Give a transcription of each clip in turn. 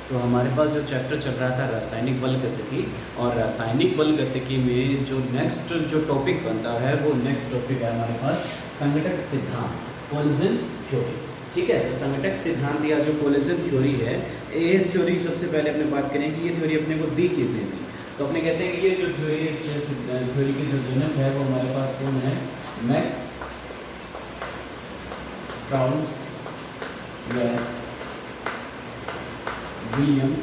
तो हमारे पास जो चैप्टर चल रहा था रासायनिक बल गतिकी, और रासायनिक बल गतिकी में जो नेक्स्ट जो टॉपिक बनता है वो नेक्स्ट टॉपिक है हमारे पास संघटक सिद्धांत, कोलिजन थ्योरी। ठीक है, तो संघटक सिद्धांत या जो कोलिजन थ्योरी है, ये थ्योरी सबसे पहले अपने बात करें कि ये थ्योरी अपने को दी किसने दी। तो अपने कहते हैं कि ये जो थ्योरी थ्योरी के जो जनक है वो हमारे पास कौन है, मैक्स ट्राउस व विलियम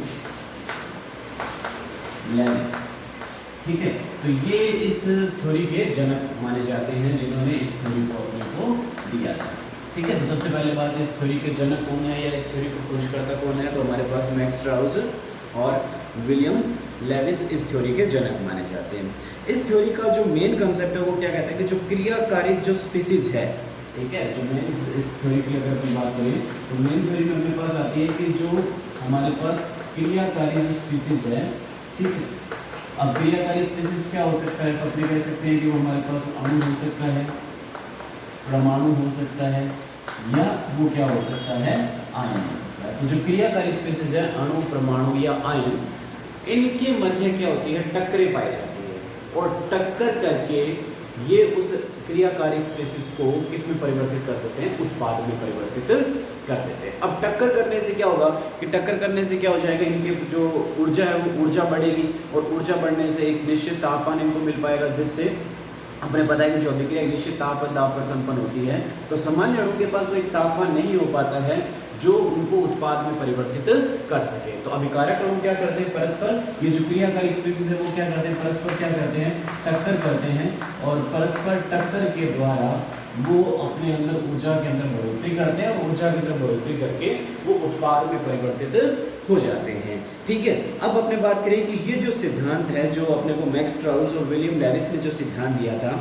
लेविस। ठीक है, तो ये इस थ्योरी के जनक माने जाते हैं जिन्होंने इस थ्योरी को अपने को दिया था। ठीक है, तो सबसे पहले बात, इस थ्योरी के जनक कौन है या इस थ्योरी को खोजकर्ता कौन है, तो हमारे पास मैक्स ट्राउस और विलियम लेविस इस थ्योरी के जनक माने जाते हैं। इस थ्योरी का जो मेन कंसेप्ट है वो क्या कहता है कि जो क्रियाकारिक जो स्पीसीज है, ठीक है, जो मेन इस थ्योरी की अगर अपन बात करें तो मेन थ्योरी में अपने पास आती है कि जो हमारे पास क्रियाकारी जो स्पीसीज है, ठीक है, अब क्रियाकारी स्पीसीज क्या हो सकता है, तो अपने कह सकते हैं कि वो हमारे पास अणु हो सकता है, परमाणु हो सकता है, या वो क्या हो सकता है, आयन हो सकता है। तो जो क्रियाकारी स्पीसीज है, अणु, परमाणु या आयन, इनके मध्य क्या होती है, टक्करें पाई जाती है, और टक्कर करके ये उस क्रियाकारी स्पीसीज को किस में परिवर्तित कर देते हैं, उत्पाद में परिवर्तित कर देते हैं। अब टक्कर करने से क्या होगा कि टक्कर करने से क्या हो जाएगा, इनकी जो ऊर्जा है वो ऊर्जा बढ़ेगी, और ऊर्जा बढ़ने से एक निश्चित तापमान इनको मिल पाएगा, जिससे अपने पता है कि जो अभिक्रिया एक निश्चित तापमान दाब पर संपन्न होती है। तो सामान्य अणु के पास वो एक तापमान नहीं हो पाता है जो उनको उत्पाद में परिवर्तित कर सके। तो अभिकारक अणु क्या करते हैं, परस्पर, ये जो क्रियाकारी स्पीसीज है वो क्या करते हैं, परस्पर क्या करते हैं, टक्कर करते हैं, और परस्पर टक्कर के द्वारा वो अपने अंदर ऊर्जा के अंदर बढ़ोतरी करते हैं, और ऊर्जा के अंदर बढ़ोतरी करके वो उत्पाद में परिवर्तित हो जाते हैं। ठीक है, अब अपने बात करें कि ये जो सिद्धांत है जो अपने को मैक्स ट्राउस और विलियम लेविस ने जो सिद्धांत दिया था,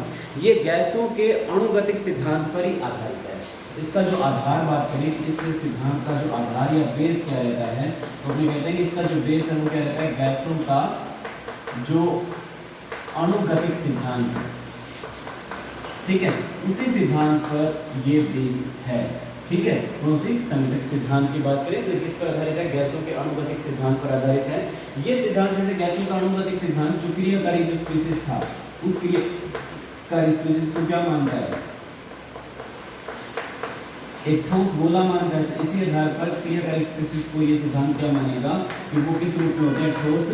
ये गैसों के अणुगतिक सिद्धांत पर ही आधारित है। इसका जो आधार बात करें, इस सिद्धांत का जो आधार या बेस क्या रहता है, तो अपने कहते हैं कि इसका जो बेस है वो क्या रहता है, गैसों का जो अणुगतिक सिद्धांत है, ठीक है, उसी सिद्धांत पर ये बेस है। ठीक है, कौन सी, संघटक सिद्धांत की बात करें तो किस पर आधारित है, गैसों के अणुगतिक सिद्धांत पर आधारित है। ये सिद्धांत जैसे गैसों का अणुगतिक सिद्धांत जो क्रियाकारी जो स्पीसीज था, उस क्रियाकारी स्पीसीज को क्या मानता है, एक ठोस गोला मानता है। तो इसी आधार पर क्रियाकारी स्पीसीज को ये सिद्धांत क्या मानेगा कि वो किस रूप में होते हैं, ठोस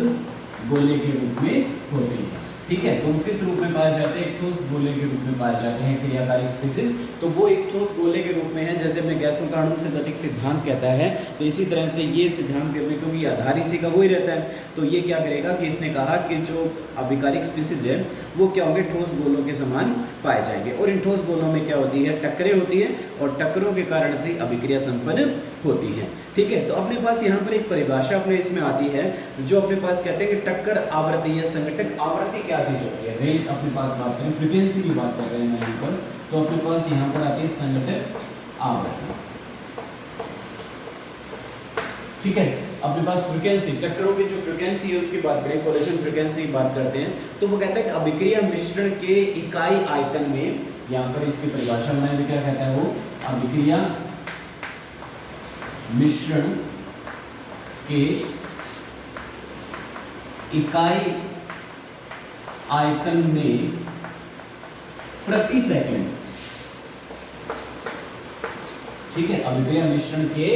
गोले के रूप में होते हैं। ठीक है, तो वो किस रूप में पाए जाते हैं, एक ठोस गोले के रूप में पाए जाते हैं क्रियाकारी स्पीसीज। तो वो एक ठोस गोले के रूप में है, जैसे अपने गैसों का अणुगतिक सिद्धांत कहता है, तो इसी तरह से ये सिद्धांत करने को भी आधार इसी का वही रहता है। तो ये क्या करेगा कि इसने कहा कि जो अभिकारिक स्पीसीज है वो क्या होंगे, ठोस गोलों के समान पाए जाएंगे, और इन ठोस गोलों में क्या होती है, टक्करें होती है, और टक्करों के कारण से अभिक्रिया संपन्न होती है। ठीक है, तो अपने पास यहाँ पर एक परिभाषा अपने इसमें आती है जो अपने पास कहते हैं कि टक्कर आवृत्ति या संघटक आवृत्ति क्या चीज होती है। रेंज अपने पास बात करें, फ्रीक्वेंसी की बात कर रहे हैं यहाँ पर, तो अपने पास यहाँ पर आती है संघटक आवृत्ति। ठीक है, अपने पास फ्रीक्वेंसी, टक्करों की जो फ्रीक्वेंसी है उसकी बात करें, कोलिजन फ्रीक्वेंसी की बात करते हैं, तो वो कहता है कि अभिक्रिया मिश्रण के इकाई आयतन में, यहाँ पर इसकी परिभाषा बनाए तो क्या कहता है वो, अभिक्रिया मिश्रण के इकाई आयतन में प्रति सेकंड, ठीक है, अभिक्रिया मिश्रण के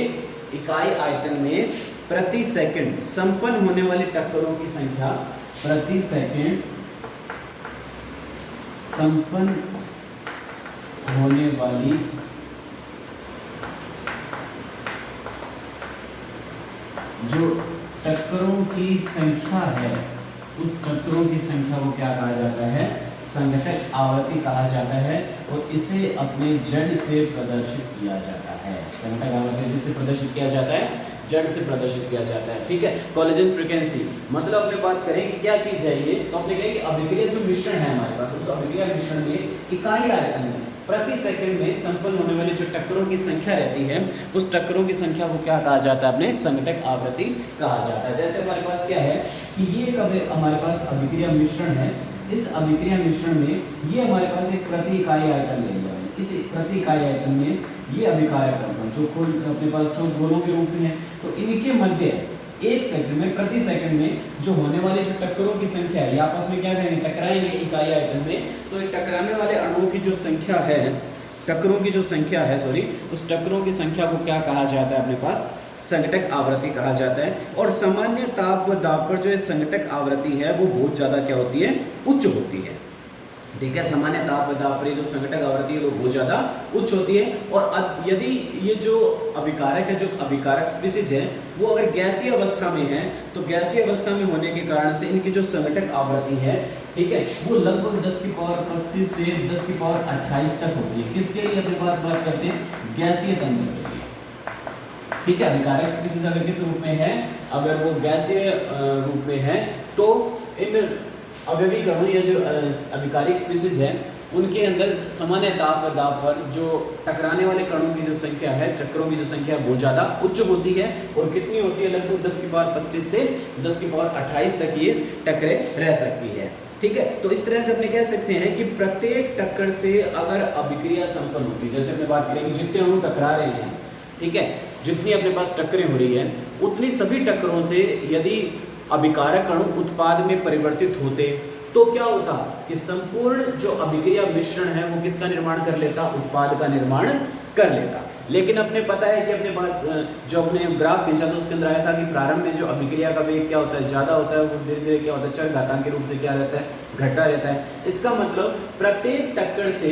इकाई आयतन में प्रति सेकंड संपन्न होने वाली टक्करों की संख्या, प्रति सेकंड संपन्न होने वाली जो टक्करों की संख्या है, उस टक्करों की संख्या को क्या कहा जाता है, संघटक आवृत्ति कहा जाता है, और इसे अपने जड़ से प्रदर्शित किया जाता है। संघटक आवृत्ति जिससे प्रदर्शित किया जाता है, जड़ से प्रदर्शित किया जाता है। ठीक है, कोलिजन फ्रीक्वेंसी मतलब अपने बात करें कि क्या चीज है ये, तो अपने कहें कि अभिक्रिया जो मिश्रण है हमारे पास, उस अभिक्रिया मिश्रण में इकाई आयतन में प्रति सेकंड में संपन्न होने वाली जो टक्करों की संख्या रहती है, उस टक्करों की संख्या को क्या कहा जाता है, अपने संघटक आवृत्ति कहा जाता है। जैसे हमारे पास क्या है कि ये कब हमारे पास अभिक्रिया मिश्रण है, इस अभिक्रिया मिश्रण में ये हमारे पास एक प्रति इकाई आयतन ले लिया, इस प्रति इकाई आयतन में ये अभिकारक कण जो कुल अपने पास ठोस गोलों के रूप में है, तो इनके मध्य 1 सेकंड में, प्रति सेकंड में जो होने वाली जो टक्करों की संख्या है, ये आपस में क्या करेंगे, टकराएंगे इकाई आयतन में। तो ये टकराने वाले अणुओं की जो संख्या है, टक्करों की जो संख्या है, उस टक्करों की संख्या को क्या कहा जाता है, अपने पास संघटक आवृत्ति कहा जाता है। और सामान्य ताप व दाब पर जो ये संघटक आवृत्ति है वो बहुत ज़्यादा क्या होती है, उच्च होती है। ठीक है, सामान्य ताप व दाब पर जो संघटक आवृत्ति है वो बहुत ज़्यादा उच्च होती है। और यदि ये जो अभिकारक है, जो अभिकारक स्पीसीज है, वो अगर गैसीय अवस्था में है, तो गैसीय अवस्था में होने के कारण से इनकी जो संघटक आवृत्ति है, ठीक है, वो लगभग 10 की पावर 25 से 10 की पावर 28 तक होती है। किसके लिए अपने पास बात करते हैं, गैसीय तंत्र के लिए। ठीक है, अभिकारक स्पीसीज अगर किस रूप में है, अगर वो गैसीय रूप में है, तो इन अवयवी कणों या जो अभिकारिक स्पीसीज है उनके अंदर सामान्य ताप व दाब पर जो टकराने वाले कणों की जो संख्या है, चक्रों की जो संख्या बहुत ज़्यादा उच्च होती है। और कितनी होती है, लगभग 10 की पावर 25 से 10 की पावर 28 तक ये टक्करे रह सकती है। ठीक है, तो इस तरह से अपने कह सकते हैं कि प्रत्येक टक्कर से अगर अभिक्रिया संपन्न होती है, जैसे अपने बात करें कि जितने अणु टकरा रहे हैं, ठीक है, जितनी अपने पास टक्करें हो रही है, उतनी सभी टक्करों से यदि अभिकारक अणु उत्पाद में परिवर्तित होते तो क्या होता कि संपूर्ण जो अभिक्रिया मिश्रण है वो किसका निर्माण कर लेता, उत्पाद का निर्माण कर लेता। लेकिन अपने पता है कि अपने बात जो अपने ग्राफ खींचा था उसके अंदर आया था कि प्रारंभ में जो अभिक्रिया का वेग क्या होता है, ज़्यादा होता है, वो धीरे धीरे क्या होता है, चर घातांक के रूप से क्या रहता है, घटता रहता है। इसका मतलब प्रत्येक टक्कर से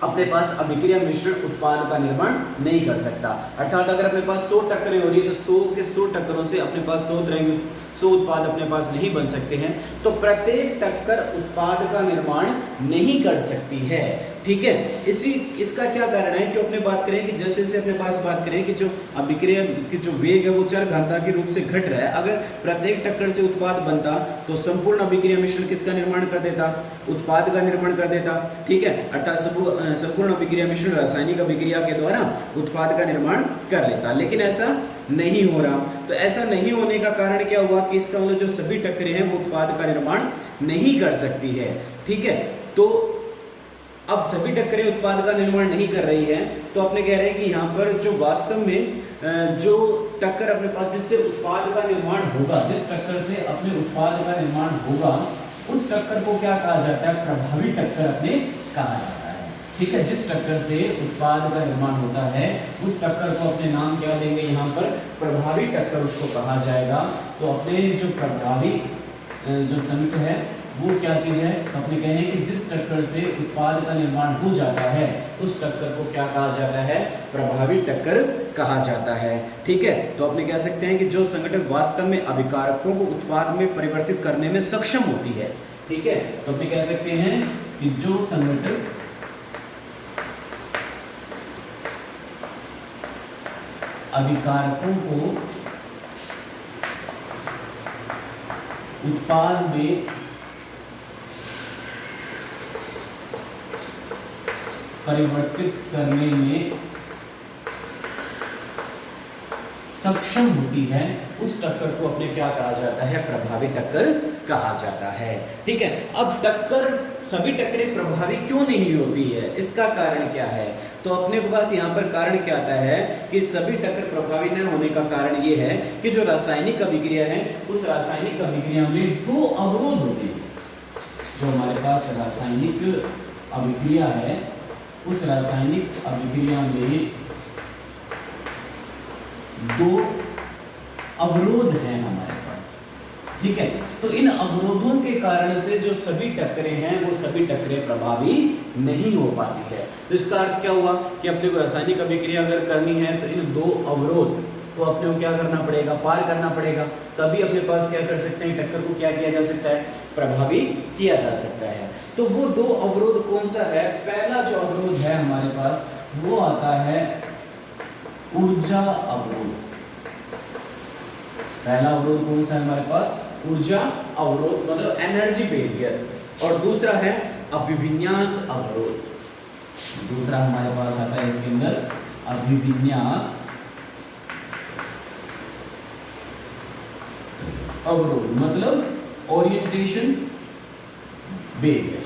अपने पास अभिक्रिया मिश्रण उत्पाद का निर्माण नहीं कर सकता। अर्थात अगर अपने पास 100 टक्करें हो रही है तो 100 के 100 टक्करों से अपने पास 100 उत्पाद अपने पास नहीं बन सकते हैं। तो प्रत्येक टक्कर उत्पाद का निर्माण नहीं कर सकती है। ठीक है, इसका क्या कारण है कि अपने बात करें कि जैसे जैसे अपने पास बात करें कि जो अभिक्रिया की जो वेग है वो चर घातांक के रूप से घट रहा है। अगर प्रत्येक टक्कर से उत्पाद बनता तो संपूर्ण अभिक्रिया मिश्रण किसका निर्माण कर देता, उत्पाद का निर्माण कर देता। ठीक है, अर्थात संपूर्ण अभिक्रिया मिश्रण रासायनिक अभिक्रिया के द्वारा उत्पाद का निर्माण कर लेता, लेकिन ऐसा नहीं हो रहा। तो ऐसा नहीं होने का कारण क्या हुआ कि इसका मतलब जो सभी टक्करें हैं वो उत्पाद का निर्माण नहीं कर सकती है। ठीक है, तो अब सभी टक्करें उत्पाद का निर्माण नहीं कर रही है, तो अपने कह रहे हैं कि यहाँ पर जो वास्तव में जो टक्कर अपने पास जिससे उत्पाद का निर्माण होगा, जिस टक्कर से अपने उत्पाद का निर्माण होगा, उस टक्कर को क्या कहा जाता है, प्रभावी टक्कर अपने कहा जाता है। ठीक है, जिस टक्कर से उत्पाद का निर्माण होता है उस टक्कर को अपने नाम क्या देंगे, यहाँ पर प्रभावी टक्कर उसको कहा जाएगा। तो अपने जो प्रभावी जो संयुक्त है वो क्या चीज़ है, तो अपने कहें कि जिस टक्कर से उत्पाद का निर्माण हो जाता है उस टक्कर को क्या कहा जाता है, प्रभावी टक्कर कहा जाता है। ठीक है, तो अपने कह सकते हैं कि जो संगठन वास्तव में अभिकारकों को उत्पाद में परिवर्तित करने में सक्षम होती है। ठीक है, तो अपने कह सकते हैं कि जो संगठन अभिकारकों को उत्पाद में परिवर्तित करने में सक्षम होती है उस टक्कर को अपने क्या कहा जाता है, प्रभावी टक्कर कहा जाता है। ठीक है, अब टक्कर सभी टक्करें प्रभावी क्यों नहीं होती है, इसका कारण क्या है, तो अपने पास यहाँ पर कारण क्या आता है कि सभी टक्कर प्रभावी न होने का कारण ये है कि जो रासायनिक अभिक्रिया है उस रासायनिक अभिक्रिया में दो अवरोध होते हैं। जो हमारे पास रासायनिक अभिक्रिया है उस रासायनिक अभिक्रिया में दो अवरोध हैं हमारे पास। ठीक है, तो इन अवरोधों के कारण से जो सभी टक्करें हैं वो सभी टक्करें प्रभावी नहीं हो पाती है। तो इसका अर्थ क्या हुआ कि अपने को रासायनिक अभिक्रिया अगर करनी है तो इन दो अवरोध तो अपने को क्या करना पड़ेगा, पार करना पड़ेगा, तभी अपने पास क्या कर सकते हैं, टक्कर को क्या किया जा सकता है, प्रभावी किया जा सकता है। तो वो दो अवरोध कौन सा है, पहला जो अवरोध है हमारे पास वो आता है ऊर्जा अवरोध। पहला अवरोध कौन सा है हमारे पास, ऊर्जा अवरोध, मतलब एनर्जी बैरियर। और दूसरा है अभिविन्यास अवरोध। दूसरा हमारे पास आता है इसके अंदर अभिविन्यास अवरोध, मतलब ओरिएंटेशन बैरियर।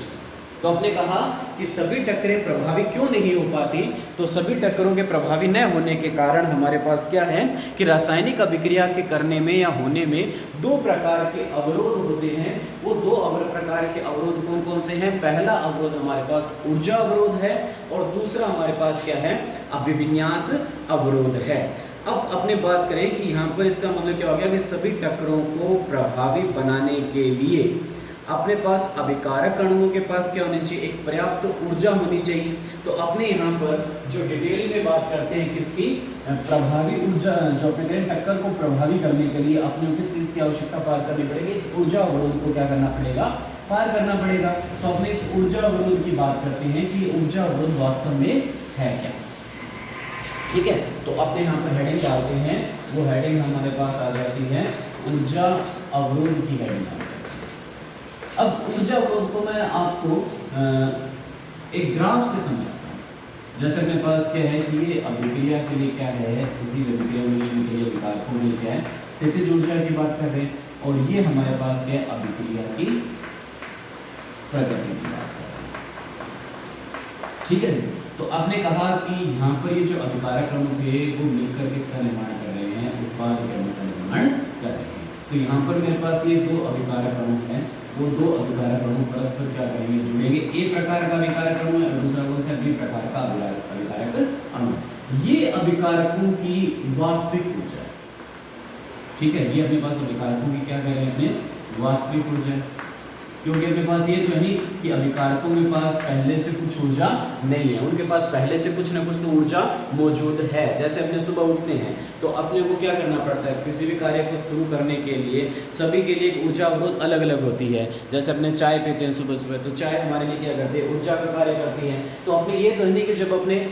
तो आपने कहा कि सभी टक्करें प्रभावी क्यों नहीं हो पाती, तो सभी टक्करों के प्रभावी न होने के कारण हमारे पास क्या है कि रासायनिक अभिक्रिया के करने में या होने में दो प्रकार के अवरोध होते हैं। वो दो प्रकार के अवरोध कौन कौन से हैं? पहला अवरोध हमारे पास ऊर्जा अवरोध है और दूसरा हमारे पास क्या है? अभिविन्यास अवरोध है। अब अपने बात करें कि यहाँ पर इसका मतलब क्या हो गया कि सभी टक्करों को प्रभावी बनाने के लिए अपने पास अभिकारक अणुओं के पास क्या होनी चाहिए? एक पर्याप्त ऊर्जा होनी चाहिए। तो अपने यहाँ पर जो डिटेल में बात करते हैं किसकी? प्रभावी ऊर्जा, जो अपने करें टक्कर को प्रभावी करने के लिए अपने किस चीज़ की आवश्यकता पार करनी पड़ेगी? इस ऊर्जा अवरोध को क्या करना पड़ेगा? पार करना पड़ेगा। तो अपने इस ऊर्जा अवरोध की बात करते हैं कि ऊर्जा अवरोध वास्तव में है क्या। ठीक है, तो अपने यहाँ पर हेडिंग डालते हैं, वो हेडिंग हमारे पास आ जाती है ऊर्जा अवरोध की हेडिंग। अब ऊर्जा अवरोध को मैं आपको एक ग्राफ से समझाता हूँ। जैसे मेरे पास क्या है कि ये अभिक्रिया के लिए क्या है, किसी भी अभिक्रिया मिश्रण के लिए विकारकों में क्या है, स्थितिज ऊर्जा की बात कर रहे हैं, और ये हमारे पास क्या है? अभिक्रिया की प्रगति की बात कर रहे हैं। ठीक है जी। तो आपने कहा कि यहाँ पर ये जो अभिकारक अणु थे वो मिलकर किसका निर्माण कर रहे हैं? उत्पाद अणु का निर्माण कर रहे हैं। तो यहाँ पर मेरे पास ये दो अभिकारक अणु हैं, वो दो अभिकारक अणु परस्पर क्या करेंगे? जुड़ेंगे। एक प्रकार का अभिकारक अणु है और दूसरा कौन सा? बी प्रकार का अभिकारक अणु। ये अभिकारकों की वास्तविक ऊर्जा है। ठीक है, ये अपने पास अभिकारकों की क्या कह रहे हैं? अपने वास्तविक ऊर्जा। क्योंकि अपने पास ये तो है नहीं कि अभिकारकों के पास पहले से कुछ ऊर्जा नहीं है, उनके पास पहले से कुछ ना कुछ तो ऊर्जा मौजूद है। जैसे अपने सुबह उठते हैं तो अपने को क्या करना पड़ता है? किसी भी कार्य को शुरू करने के लिए सभी के लिए एक ऊर्जा अवरोध अलग अलग होती है। जैसे अपने चाय पीते हैं सुबह सुबह, तो चाय हमारे लिए क्या करती है? ऊर्जा का कार्य करती है। तो अपने ये तो है नहीं कि जब अपने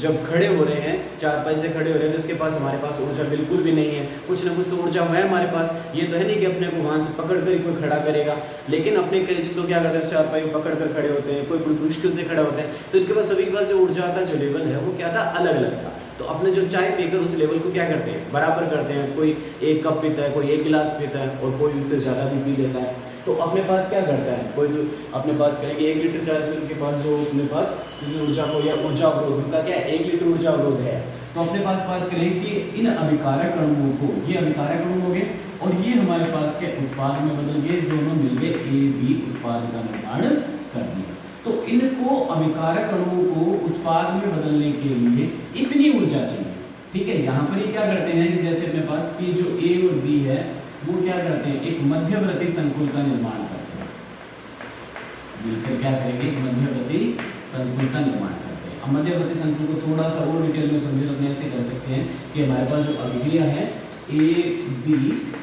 जब खड़े हो रहे हैं, चारपाई से खड़े हो रहे हैं, तो इसके पास हमारे पास ऊर्जा बिल्कुल भी नहीं है, कुछ ना कुछ तो ऊर्जा है हमारे पास। ये तो है नहीं कि अपने को वहाँ से पकड़ कर कोई खड़ा करेगा, लेकिन अपने कई तो क्या करते हैं? चारपाई को पकड़ कर खड़े होते हैं, कोई बड़ी मुश्किल से खड़ा होता है। तो इनके पास सभी के पास जो ऊर्जा का जो लेवल है वो क्या था? अलग अलग था। तो अपने जो चाय पीकर उस लेवल को क्या करते हैं? बराबर करते हैं। कोई एक कप पीता है, कोई एक गिलास पीता है और कोई उससे ज़्यादा भी पी लेता है। तो अपने पास क्या करता है? कोई तो अपने पास कहेंगे 1 लीटर चाय से उनके पास जो अपने पास स्थितिज ऊर्जा को या ऊर्जा अवरोध उनका क्या है? 1 लीटर ऊर्जा अवरोध है। तो अपने पास बात करें कि इन अभिकारक अणुओं को, ये अभिकारक अणु हो गए और ये हमारे पास के उत्पाद में बदल गए, दोनों मिलके ए बी उत्पाद का निर्माण कर दिया। तो इनको अभिकारक अणुओं को उत्पाद में बदलने के लिए इतनी ऊर्जा चाहिए। ठीक है, यहाँ पर ये क्या करते हैं कि जैसे अपने पास की जो ए और बी है वो क्या करते हैं? एक मध्यवर्ती संकुल का निर्माण करते हैं। मिलकर क्या करेंगे? एक मध्यवर्ती संकुल का निर्माण करते हैं। अब मध्यवर्ती संकुल को थोड़ा सा और डिटेल में समझे तो अपने ऐसे कर सकते हैं कि हमारे पास जो अभिक्रिया है ए बी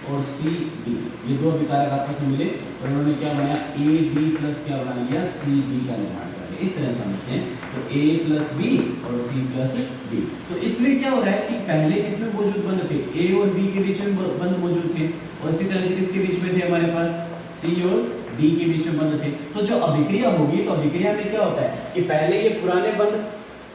और सी डी, ये दो अभिकारक आपस में मिले और उन्होंने क्या बनाया? ए डी प्लस क्या बना लिया? सी डी का निर्माण कर लिया। इस तरह समझते हैं। तो ए प्लस बी और सी प्लस डी। तो इसमें क्या हो रहा है कि पहले किसमें मौजूद बंध थे? ए और बी के बीच में बंध मौजूद थे और इसी तरह से किसके बीच में थे? हमारे पास सी और डी के बीच में बंध थे। तो जो अभिक्रिया होगी तो अभिक्रिया में क्या होता है कि पहले ये पुराने बंध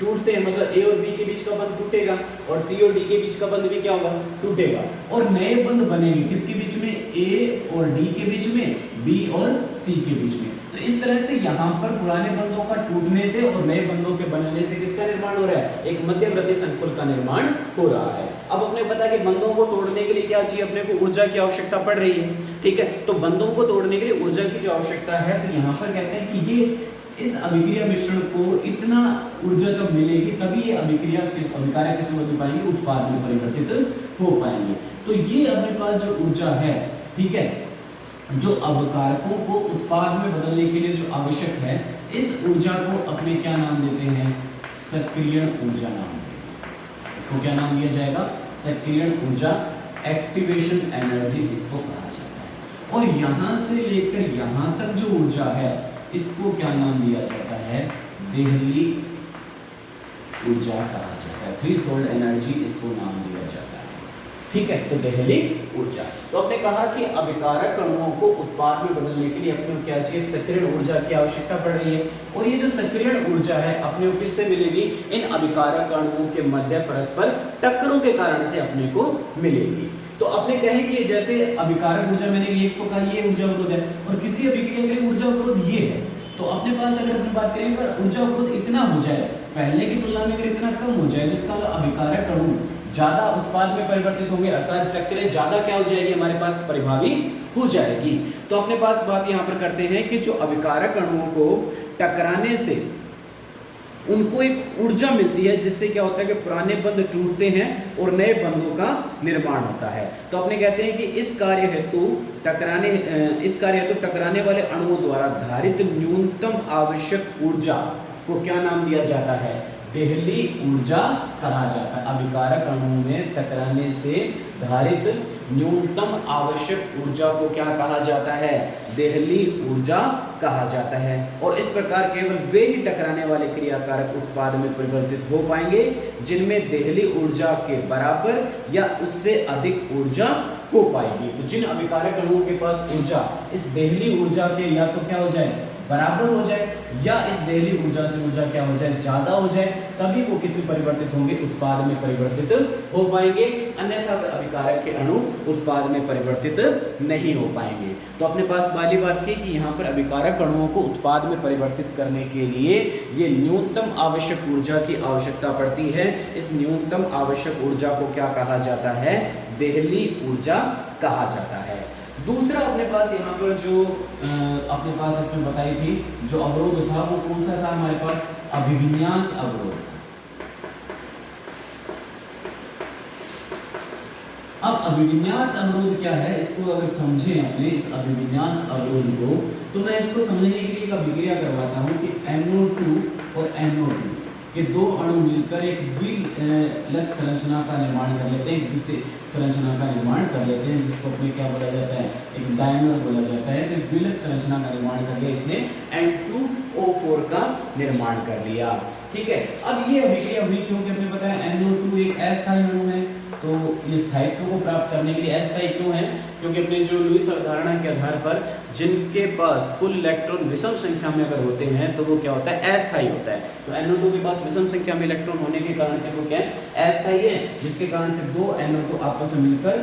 टूटते हैं, मतलब ए और बी के बीच का बंध टूटेगा और सी और डी के बीच का बंध भी क्या होगा? टूटेगा और नए बंध बनेंगे किसके बीच में? ए और डी के बीच में, बी और सी के बीच में। तो इस तरह से यहाँ पर पुराने बंधों का टूटने से और नए बंधों के बनने से किसका निर्माण हो रहा है? एक मध्यवर्ती संकुल का निर्माण हो रहा है। अब अपने पता कि बंधों को तोड़ने के लिए क्या चाहिए? अपने को ऊर्जा की आवश्यकता पड़ रही है। ठीक है, तो बंधों को तोड़ने के लिए ऊर्जा की जो आवश्यकता है, तो यहाँ पर कहते हैं कि ये इस अभिक्रिया मिश्रण को इतना ऊर्जा तब मिलेगी तभी ये अभिकारक किसमें बदल पाएंगे? उत्पाद में परिवर्तित हो पाएंगे। तो ये अपने पास जो ऊर्जा है, ठीक है, जो अभिकारकों को उत्पाद में बदलने के लिए जो आवश्यक है, इस ऊर्जा को अपने क्या नाम देते हैं? सक्रियण ऊर्जा नाम देते हैं। इसको क्या नाम दिया जाएगा? सक्रियण ऊर्जा, एक्टिवेशन एनर्जी इसको कहा जाता है। और यहाँ से लेकर यहाँ तक जो ऊर्जा है इसको क्या नाम दिया जाता है? देहली ऊर्जा कहा जाता है। थ्रीशोल्ड एनर्जी इसको नाम दिया जाता है। ठीक है, तो देहली ऊर्जा। तो आपने कहा कि अभिकारक अणुओं को उत्पाद में बदलने के लिए अपने को क्या चाहिए? सक्रियण ऊर्जा की आवश्यकता पड़ रही है। और ये जो सक्रियण ऊर्जा है अपने को किससे मिलेगी? इन अभिकारक अणुओं के मध्य परस्पर टक्करों के कारण से अपने को मिलेगी। तो अपने कहें कि जैसे अभिकारक ऊर्जा मैंने एक को कहा ये ऊर्जा अवरोध है और किसी अभिक्रिया के लिए ऊर्जा अवरोध ये है, तो अपने पास अगर अपनी बात करें अगर ऊर्जा उपरोध इतना हो जाए, पहले की तुलना में अगर इतना कम हो जाए, तो इसका मतलब अभिकारक अणु ज्यादा उत्पाद में परिवर्तित होंगे, अर्थात टक्करें ज्यादा क्या हो जाएगी हमारे पास परिभावी हो जाएगी। तो अपने पास बात यहाँ पर करते हैं कि जो अभिकारक अणुओं को टकराने से उनको एक ऊर्जा मिलती है, जिससे क्या होता है कि पुराने बंध टूटते हैं और नए बंधों का निर्माण होता है। तो अपने कहते हैं कि इस कार्य हेतु टकराने वाले अणुओं द्वारा धारित न्यूनतम आवश्यक ऊर्जा को क्या नाम दिया जाता है? देहली ऊर्जा कहा जाता है। अभिकारक अणुओं में टकराने से धारित न्यूनतम आवश्यक ऊर्जा को क्या कहा जाता है? देहली ऊर्जा कहा जाता है। और इस प्रकार केवल वे ही टकराने वाले क्रियाकारक उत्पाद में परिवर्तित हो पाएंगे जिनमें देहली ऊर्जा के बराबर या उससे अधिक ऊर्जा हो पाएगी। तो जिन अभिकारक अणुओं के पास ऊर्जा इस देहली ऊर्जा के या तो क्या हो जाए बराबर हो जाए, या इस देहली ऊर्जा से ऊर्जा क्या हो जाए ज्यादा हो जाए, तभी वो किस में परिवर्तित होंगे? उत्पाद में परिवर्तित हो पाएंगे, अन्यथा अभिकारक के अणु उत्पाद में परिवर्तित नहीं हो पाएंगे। तो अपने पास वाली बात की कि यहाँ पर अभिकारक अणुओं को उत्पाद में परिवर्तित करने के लिए ये न्यूनतम आवश्यक ऊर्जा की आवश्यकता पड़ती है। इस न्यूनतम आवश्यक ऊर्जा को क्या कहा जाता है? देहली ऊर्जा कहा जाता है। दूसरा अपने पास यहाँ पर जो अपने पास इसमें बताई थी जो अवरोध था वो कौन सा था हमारे पास? अभिविन्यास अवरोध। अब अभिविन्यास अवरोध क्या है, इसको अगर समझें अपने इस अभिविन्यास अवरोध को, तो मैं इसको समझने के लिए एक अभिक्रिया करवाता हूँ कि NO2 और NO2 के दो अणु मिलकर एक द्विलक संरचना का निर्माण कर लेते हैं, द्वितीय संरचना का निर्माण कर लेते हैं, जिसको अपने क्या बोला जाता है? एक डायमर बोला जाता है। तो द्विलक संरचना का निर्माण करके इसने N2O4 का निर्माण कर लिया। ठीक है, अब ये अभिक्रिया हुई क्योंकि हमने बताया NO2 एक अस्थायी अणु है, तो ये स्थायित्व को प्राप्त करने के लिए अस्थायी क्यों है? क्योंकि अपने जो लुईस अवधारणा के आधार पर जिनके पास कुल इलेक्ट्रॉन विषम संख्या में अगर होते हैं तो वो क्या होता है? अस्थायी होता है। तो NO2 के पास विषम संख्या में इलेक्ट्रॉन होने के कारण से वो क्या है? अस्थायी है, जिसके कारण से दो NO2 आपस में मिलकर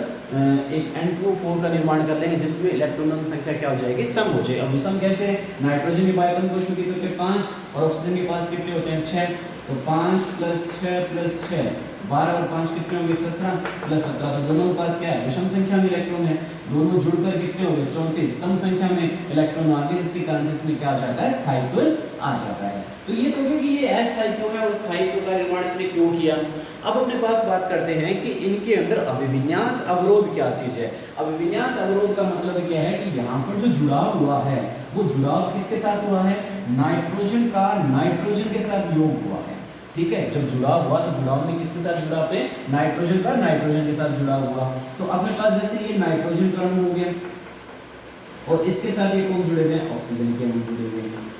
एक N2O4 का निर्माण कर लेंगे, जिसमें इलेक्ट्रॉनों की संख्या क्या हो जाएगी? सम हो जाएगी। अब विषम कैसे? नाइट्रोजन के बायबंध कोष्ठक कितने होते हैं? 5, और ऑक्सीजन के पास कितने होते हैं? 6। तो 5 + 6 + 6 12 और 5 कितने होंगे? 17 + 17। तो दोनों के पास क्या है? विषम संख्या में इलेक्ट्रॉन है, दोनों जुड़कर कितने हो गए? 34। सम संख्या में इलेक्ट्रॉन आ गए, जिसके कारण से इसमें क्या आ जाता है? स्थायित्व आ जाता है। तो ये तो कि ये अस्थायित्व है और स्थायित्व का निर्माण इसने क्यों किया। अब अपने पास बात करते हैं कि इनके अंदर अभिविन्यास अवरोध क्या चीज है। अभिविन्यास अवरोध का मतलब क्या है कि यहाँ पर जो जुड़ाव हुआ है वो जुड़ाव किसके साथ हुआ है? नाइट्रोजन का नाइट्रोजन के साथ योग हुआ है। ठीक है, जब जुड़ाव हुआ तो जुड़ाव में किसके साथ जुड़ा? अपने नाइट्रोजन का नाइट्रोजन के साथ जुड़ा हुआ। तो अपने पास जैसे ये नाइट्रोजन का अणु हो गया और इसके साथ ये कौन जुड़े हुए हैं? ऑक्सीजन के अणु जुड़े हुए हैं।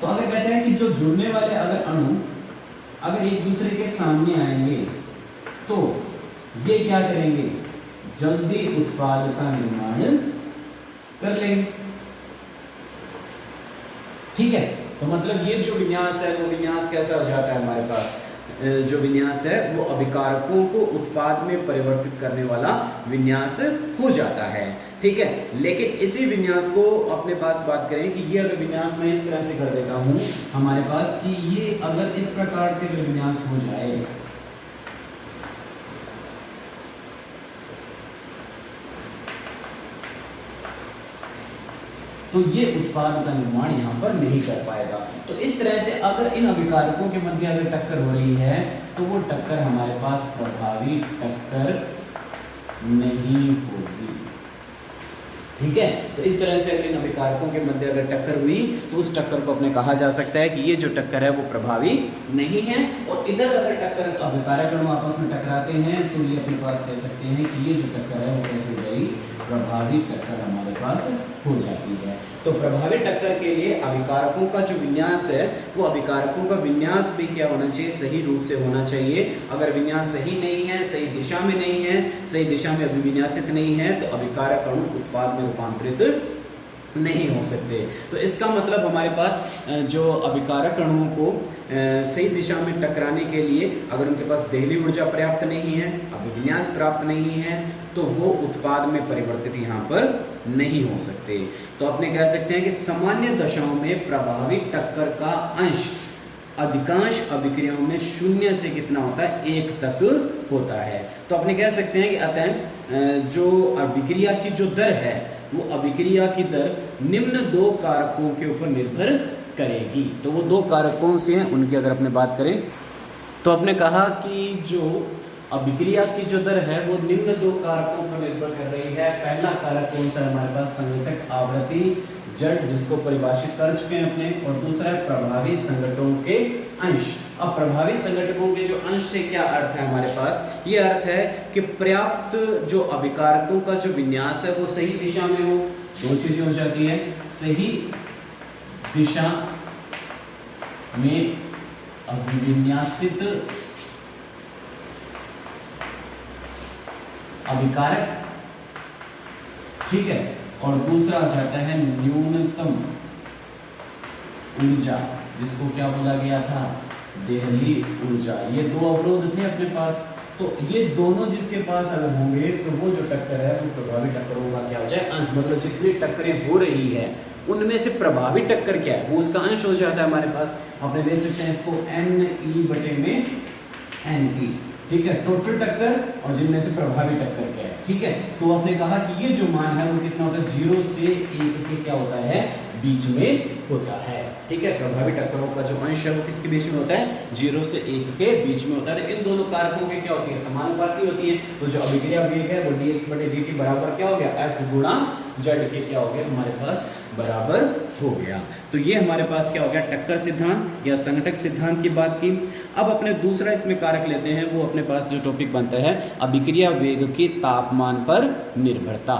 तो अगर कहते हैं कि जो जुड़ने वाले अगर अणु अगर एक दूसरे के सामने आएंगे तो ये क्या करेंगे? जल्दी उत्पाद का निर्माण कर लेंगे। ठीक है, तो मतलब ये जो विन्यास है वो विन्यास कैसा हो जाता है हमारे पास? जो विन्यास है वो अभिकारकों को उत्पाद में परिवर्तित करने वाला विन्यास हो जाता है। ठीक है, लेकिन इसी विन्यास को अपने पास बात करें कि ये अगर विन्यास मैं इस तरह से कर देता हूँ हमारे पास कि ये अगर इस प्रकार से अगर विन्यास हो जाए तो ये उत्पाद का निर्माण यहाँ पर नहीं कर पाएगा। तो इस तरह से अगर इन अभिकारकों के मध्य अगर टक्कर हो रही है तो वो टक्कर हमारे पास प्रभावी टक्कर नहीं होगी। ठीक है, तो इस तरह से अगर इन अभिकारकों के मध्य अगर टक्कर हुई तो उस टक्कर को अपने कहा जा सकता है कि ये जो टक्कर है वो प्रभावी नहीं है। और इधर अगर टक्कर अभिकारक अणु आपस में टकराते हैं तो ये अपने पास कह सकते हैं कि ये जो टक्कर है वो कैसे हो जाएगी? प्रभावी टक्कर हमारे पास हो जाती है। तो प्रभावी टक्कर के लिए अभिकारकों का जो विन्यास है वो अभिकारकों का विन्यास भी क्या होना चाहिए? सही रूप से होना चाहिए। अगर विन्यास सही नहीं है, सही दिशा में नहीं है, सही दिशा में अभिविन्यासित नहीं है तो अभिकारक अणु उत्पाद में रूपांतरित नहीं हो सकते। तो इसका मतलब हमारे पास जो अभिकारक अणुओं को सही दिशा में टकराने के लिए अगर उनके पास देहली ऊर्जा पर्याप्त नहीं है, अभिविन्यास प्राप्त नहीं है, तो वो उत्पाद में परिवर्तित यहाँ पर नहीं हो सकते। तो अपने कह सकते हैं कि सामान्य दशाओं में प्रभावी टक्कर का अंश अधिकांश अभिक्रियाओं में 0 से कितना होता है, 1 तक होता है। तो अपने कह सकते हैं कि अतः जो अभिक्रिया की जो दर है वो अभिक्रिया की दर निम्न 2 कारकों के ऊपर निर्भर करेगी। तो वो 2 कारक कौन से हैं, उनकी अगर अपने बात करें तो अपने कहा कि जो अभिक्रिया की जो दर है वो निम्न 2 कारकों पर निर्भर कर रही है। पहला कारक कौन सा है हमारे पास, संघटक आवृत्ति जड़, जिसको परिभाषित कर चुके हैं अपने, और दूसरा है प्रभावी संघटकों के अंश। अब प्रभावी संघटकों के जो अंश से क्या अर्थ है हमारे पास, ये अर्थ है कि पर्याप्त जो अभिकारकों का जो विन्यास है वो सही दिशा में हो। 2 चीजें हो जाती है, सही दिशा में अभिविन्यासित अभिकारक, ठीक है, और दूसरा आ जाता है न्यूनतम ऊर्जा, जिसको क्या बोला गया था, देहली ऊर्जा। ये 2 अवरोध थे अपने पास। तो ये दोनों जिसके पास अगर होंगे तो वो जो टक्कर है वो प्रभावी टक्करों का क्या हो जाए, अंश। मतलब जितनी टक्करें हो रही है उनमें से प्रभावी टक्कर क्या है वो उसका अंश हो जाता है हमारे पास। आपने ले सकते हैं इसको NE बटे में NT, ठीक है, टोटल टक्कर और जिनमें से प्रभावी टक्कर क्या है, ठीक है। तो आपने कहा कि ये जो मान है वो कितना होता है, 0 से 1 के क्या होता है, बीच में होता है, ठीक है। प्रभावी टक्करों का जो अंश है वो किसके बीच में होता है, 0 से 1 के बीच में होता है। इन दोनों कारकों के क्या होती है, समानुपाती होती है। तो जो अभिक्रिया वेग है वो dx बटे dt बराबर क्या हो गया, f गुणा जड़ के क्या हो गया हमारे पास बराबर हो गया। तो ये हमारे पास क्या हो गया, टक्कर सिद्धांत या संघटक सिद्धांत की बात की। अब अपने दूसरा इसमें कारक लेते हैं, वो अपने पास जो टॉपिक बनता है अभिक्रिया वेग के तापमान पर निर्भरता।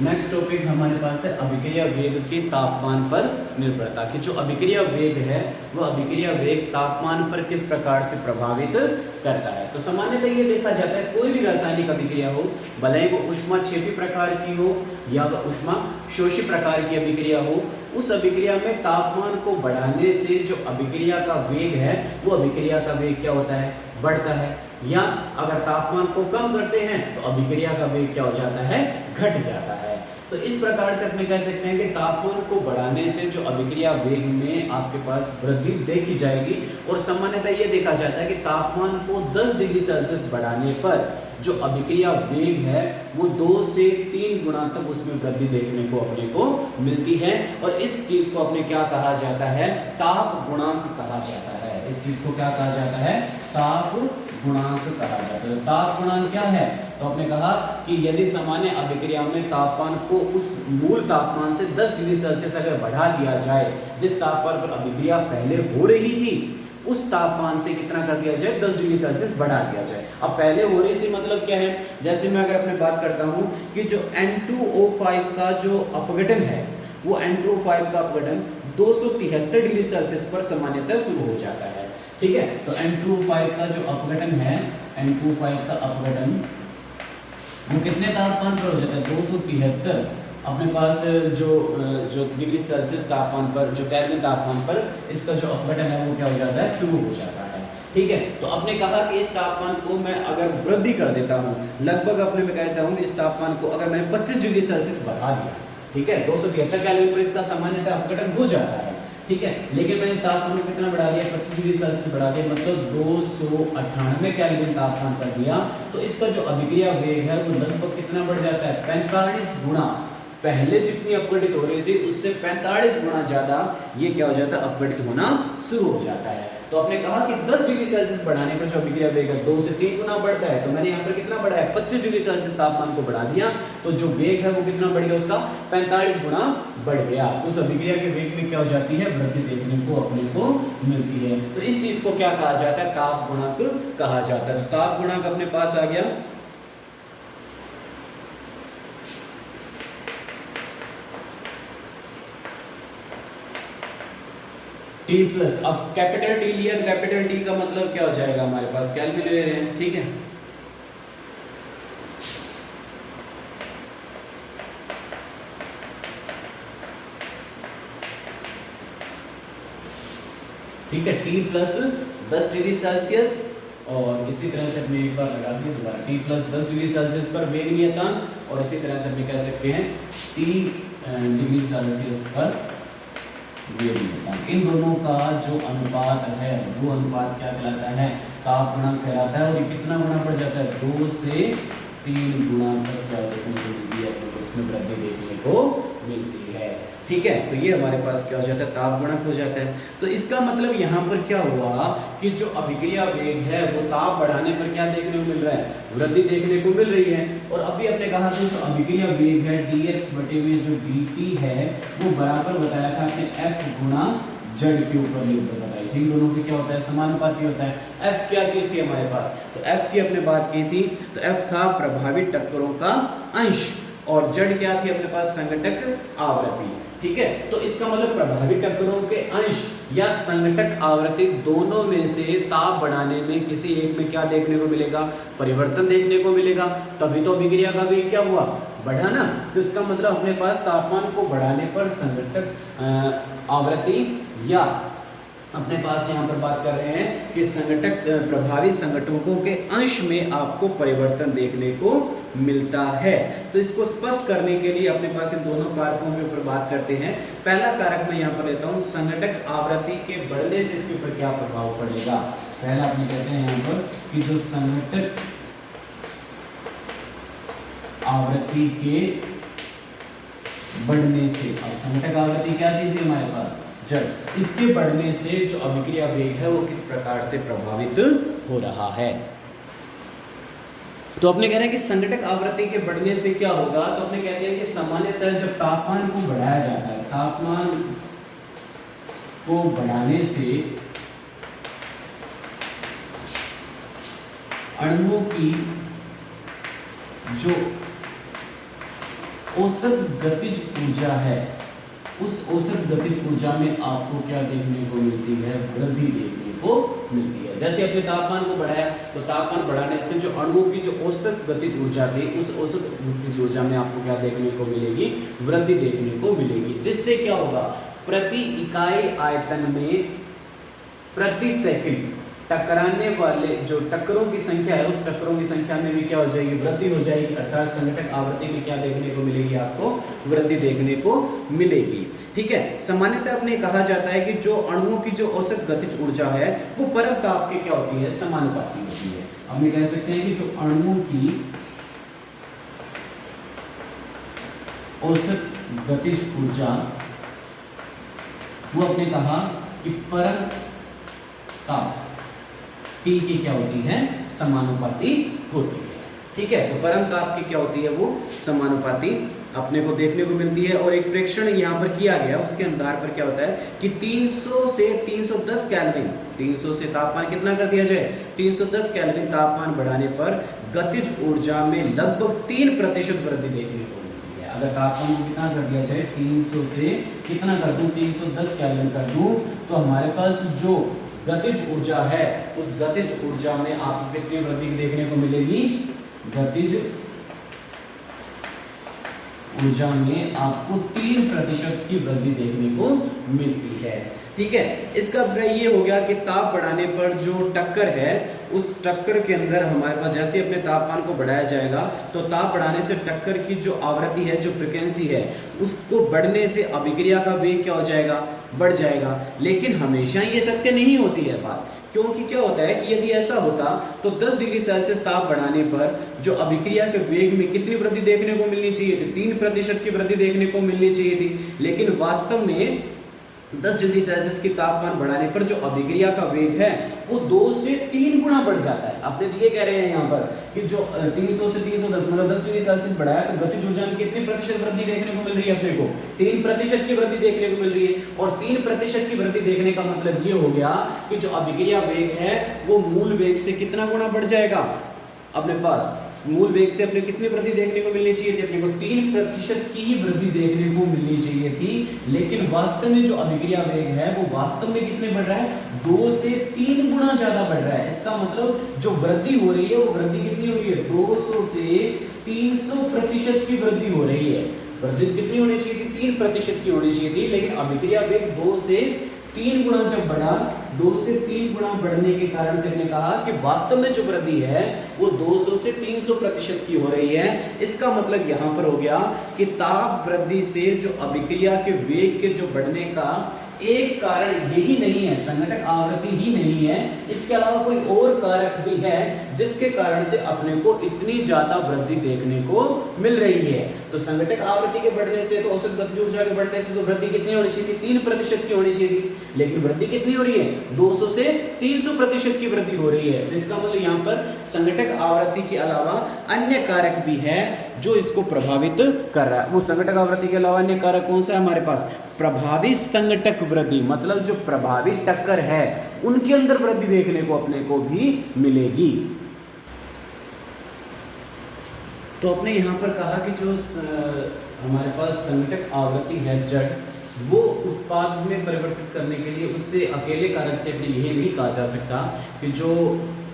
नेक्स्ट टॉपिक हमारे पास है अभिक्रिया वेग के तापमान पर निर्भरता। कि जो अभिक्रिया वेग है वो अभिक्रिया वेग तापमान पर किस प्रकार से प्रभावित करता है। तो सामान्यतः ये देखा जाता है कोई भी रासायनिक अभिक्रिया हो, भले ही वो ऊष्माक्षेपी प्रकार की हो या वह ऊष्मा शोषी प्रकार की अभिक्रिया हो, उस अभिक्रिया में तापमान को बढ़ाने से जो अभिक्रिया का वेग है वो अभिक्रिया का वेग क्या होता है, बढ़ता है। या अगर तापमान को कम करते हैं तो अभिक्रिया का वेग क्या हो जाता है, घट जाता है। तो इस प्रकार से अपने कह सकते हैं कि तापमान को बढ़ाने से जो अभिक्रिया वेग में आपके पास वृद्धि देखी जाएगी। और सामान्यतः ये देखा जाता है कि तापमान को 10 डिग्री सेल्सियस बढ़ाने पर जो अभिक्रिया वेग है वो 2 से 3 गुना तक उसमें वृद्धि देखने को अपने को मिलती है। और इस चीज को अपने क्या कहा जाता है, ताप गुणांक कहा जाता है। इस चीज को क्या कहा जाता है, ताप गुणांक कहा जाता है। ताप गुणांक क्या है, तो आपने कहा कि यदि सामान्य अभिक्रिया में तापमान को उस मूल तापमान से 10 डिग्री सेल्सियस अगर बढ़ा दिया जाए, जिस तापमान पर अभिक्रिया पहले हो रही थी उस तापमान से कितना कर दिया जाए, 10 डिग्री सेल्सियस बढ़ा दिया जाए। अब पहले हो रही सी मतलब क्या है, जैसे मैं अगर अपने बात करता हूँ कि जो N2O5 का जो अपघटन है वो N2O5 का अपघटन 273 डिग्री सेल्सियस पर सामान्यतः शुरू हो जाता है, ठीक है। तो N2O5 का जो अपघटन है, N2O5 का अपघटन वो कितने तापमान पर हो जाता है, 273 अपने पास जो डिग्री सेल्सियस तापमान पर, जो केल्विन तापमान पर इसका जो अपघटन है वो क्या हो जाता है, शुरू हो जाता है, ठीक है। तो आपने कहा कि इस तापमान को मैं अगर वृद्धि कर देता हूँ, लगभग अपने में कहता हूँ इस तापमान को अगर मैंने 25 डिग्री सेल्सियस बढ़ा दिया, ठीक है, 273 केल्विन पर इसका सामान्यतः अपघटन हो जाता है, ठीक है। लेकिन मैंने इस तापमान को कितना बढ़ा दिया, 25 डिग्री सेल्सियस बढ़ा दिया, मतलब 298 केल्विन तापमान कर दिया। तो इसका जो अभिक्रिया वेग है वो लगभग कितना बढ़ जाता है, 45 गुना। पहले जितनी अपघटित हो रही थी उससे 45 गुना ज्यादा ये क्या हो जाता है, अपघटित होना शुरू हो जाता है। तो आपने कहा कि 10 डिग्री सेल्सियस बढ़ाने पर जो अभिक्रिया वेग है 2 से 3 गुना बढ़ता है। तो मैंने यहाँ पर कितना बढ़ाया, 25 डिग्री सेल्सियस तापमान को बढ़ा दिया, तो जो वेग है वो कितना बढ़ गया, उसका 45 गुना बढ़ गया। तो उस अभिक्रिया के वेग में क्या हो जाती है, वृद्धि देखने को अपने को मिलती है। तो इस चीज को क्या कहा जाता है, ताप गुणांक कहा जाता है। तो ताप गुणांक अपने पास आ गया। T प्लस, अब कैपिटल T लिया तो कैपिटल T का मतलब क्या हो जाएगा हमारे पास, केल्विन ले रहे हैं, ठीक है। ठीक है, T प्लस 10 डिग्री सेल्सियस, और इसी तरह से अपने एक बार लगा दिए दोबारा, T प्लस 10 डिग्री सेल्सियस पर वेग नियतांक, और इसी तरह से अपने कह सकते हैं T डिग्री सेल्सियस पर वेग नियतांक। इन दोनों का जो अनुपात है वो अनुपात क्या कहलाता है, ताप गुणांक कहलाता है। और ये कितना गुना बढ़ जाता है, 2 से 3 गुना तक क्या देखने को मिलती है, तो इसमें वृद्धि देखने को मिलती है। ठीक है, तो ये हमारे पास क्या हो जाता है, ताप गुणक हो जाता है। तो इसका मतलब यहाँ पर क्या हुआ कि जो अभिक्रिया वेग है वो ताप बढ़ाने पर क्या देखने को मिल रहा है, वृद्धि देखने को मिल रही है। और अभी आपने कहा था जो अभिक्रिया वेग है dx बटे में जो dt है वो बराबर बताया था आपने f गुणा जड़ के ऊपर निर्भर बताई थी। इन दोनों की क्या होता है, समानुपाती होता है। f क्या चीज थी हमारे पास, तो f की अपने बात की थी, तो f था प्रभावित टक्करों का अंश, और जड़ क्या थी अपने पास, संघटक आवृत्ति। ठीक है, तो इसका मतलब प्रभावित टक्करों के अंश या संघटक आवृत्ति दोनों में से ताप बढ़ाने में किसी एक में क्या देखने को मिलेगा, परिवर्तन देखने को मिलेगा। तभी तो अभिक्रिया का वेग क्या हुआ, बढ़ा ना। तो इसका मतलब अपने पास तापमान को बढ़ाने पर संघटक आवृत्ति, या अपने पास यहाँ पर बात कर रहे हैं कि संघटक प्रभावी संघटकों के अंश में आपको परिवर्तन देखने को मिलता है। तो इसको स्पष्ट करने के लिए अपने पास इन दोनों कारकों के ऊपर बात करते हैं। पहला कारक मैं यहाँ पर लेता हूँ, संघटक आवृत्ति के बढ़ने से इसके ऊपर क्या प्रभाव पड़ेगा। पहला अपने कहते हैं यहाँ पर कि जो संघटक आवृत्ति के बढ़ने से, अब संघटक आवृत्ति क्या चीज है हमारे पास, जड़, इसके बढ़ने से जो अभिक्रिया वेग है वो किस प्रकार से प्रभावित हो रहा है। तो अपने कह रहे हैं कि संघटक आवृत्ति के बढ़ने से क्या होगा, तो अपने कहते हैं कि सामान्यतः जब तापमान को बढ़ाया जाता है, तापमान को बढ़ाने से अणुओं की जो औसत गतिज ऊर्जा है, उस औसत गतिज ऊर्जा में आपको क्या देखने को मिलती है, वृद्धि देखने को मिलती है। जैसे अपने तापमान को बढ़ाया, तो तापमान बढ़ाने से जो अणुओं की जो औसत गतिज ऊर्जा थी, उस औसत गतिज ऊर्जा में आपको क्या देखने को मिलेगी, वृद्धि देखने को मिलेगी। जिससे क्या होगा, प्रति इकाई आयतन में प्रति सेकंड टकराने वाले जो टक्करों की संख्या है, उस टक्करों की संख्या में भी क्या हो जाएगी, वृद्धि हो जाएगी। अर्थात संघटक आवृत्ति में क्या देखने को मिलेगी, आपको वृद्धि देखने को मिलेगी। ठीक है, सामान्यतः अपने कहा जाता है कि जो अणुओं की जो औसत गतिज ऊर्जा है वो परम ताप की क्या होती है, समानुपाती होती है। हम ये कह सकते हैं कि जो अणुओं की औसत गतिज ऊर्जा वो अपने कहा कि परम ताप T की क्या होती है, समानुपाती होती है। ठीक है, तो परम ताप की क्या होती है, वो समानुपाती अपने को देखने को मिलती है। और एक प्रेक्षण यहाँ पर किया गया, उसके आधार पर क्या होता है कि 300 से 310 केल्विन, 300 से तापमान कितना कर दिया जाए, 310 केल्विन तापमान बढ़ाने पर गतिज ऊर्जा में लगभग 3% वृद्धि देखने को मिलती है। अगर तापमान को कितना कर दिया जाए, 300 से कितना कर दूं, 310 केल्विन कर दूं, तो हमारे पास जो गतिज ऊर्जा है उस गतिज ऊर्जा में आपको कितनी वृद्धि देखने को मिलेगी, गतिज ऊर्जा में आपको 3% की वृद्धि देखने को मिलती है। ठीक है, इसका अभिप्राय ये हो गया कि ताप बढ़ाने पर जो टक्कर है, उस टक्कर के अंदर हमारे पास जैसे अपने तापमान को बढ़ाया जाएगा, तो ताप बढ़ाने से टक्कर की जो आवृत्ति है, जो फ्रिक्वेंसी है, उसको बढ़ने से अभिक्रिया का वेग क्या हो जाएगा, बढ़ जाएगा। लेकिन हमेशा ये सत्य नहीं होती है बात, क्योंकि क्या होता है कि यदि ऐसा होता तो 10 डिग्री सेल्सियस ताप बढ़ाने पर जो अभिक्रिया के वेग में कितनी वृद्धि देखने को मिलनी चाहिए थी, 3% की वृद्धि देखने को मिलनी चाहिए थी। लेकिन वास्तव में 10 डिग्री सेल्सियस की तापमान बढ़ाने पर जो अभिक्रिया का वेग है वो 2 से 3 गुना बढ़ जाता है। आपने ये कह रहे हैं यहाँ पर कि जो 300 से 310 मतलब 10 डिग्री सेल्सियस बढ़ाया तो गतिज ऊर्जा में कितनी प्रतिशत वृद्धि देखने को मिल रही है, अपने को 3% की वृद्धि देखने को मिल रही है। और 3% की वृद्धि देखने का मतलब ये हो गया कि जो अभिक्रिया वेग है वो मूल वेग से कितना गुना बढ़ जाएगा, अपने पास मूल वेग से अपने कितनी वृद्धि देखने को मिलनी चाहिए थी, अपने को 3% की ही वृद्धि देखने को मिलनी चाहिए थी। लेकिन वास्तव में जो अभिक्रिया वेग है वो वास्तव में कितने बढ़ रहा है, 2 से 3 गुना ज्यादा बढ़ रहा है। इसका मतलब जो वृद्धि हो रही है वो वृद्धि कितनी हो रही है, 200 से 300% की वृद्धि हो रही है। वृद्धि कितनी होनी चाहिए थी, 3% की होनी चाहिए थी, लेकिन अभिक्रिया वेग 2 से 3 गुना जब बढ़ा, 2 से 3 गुना बढ़ने के कारण से हमने कहा कि वास्तव में जो वृद्धि है वो 200 से 300% की हो रही है। इसका मतलब यहाँ पर हो गया कि ताप वृद्धि से जो अभिक्रिया के वेग के जो बढ़ने का एक कारण यही नहीं है, संघटक आवृत्ति ही नहीं है, इसके अलावा कोई और कारक भी है जिसके कारण से अपने को इतनी ज्यादा वृद्धि देखने को मिल रही है। तो संघटक आवृत्ति के बढ़ने से, तो औसत गतिज ऊर्जा के बढ़ने से तो वृद्धि कितनी होनी चाहिए थी? 3% की होनी चाहिए थी, लेकिन वृद्धि कितनी हो रही है? 200 से 300% की वृद्धि हो रही है। तो इसका मतलब यहाँ पर संघटक आवृत्ति के अलावा अन्य कारक भी है जो इसको प्रभावित कर रहा है। वो संघटक आवृत्ति के अलावा अन्य कारक कौन सा है हमारे पास? प्रभावी संघटक वृद्धि, मतलब जो प्रभावी टक्कर है उनके अंदर वृद्धि देखने को अपने को भी मिलेगी। तो अपने यहाँ पर कहा कि जो हमारे पास संघटक आवृत्ति है जड़, वो उत्पाद में परिवर्तित करने के लिए उससे अकेले कारक से अपने यह नहीं कहा जा सकता कि जो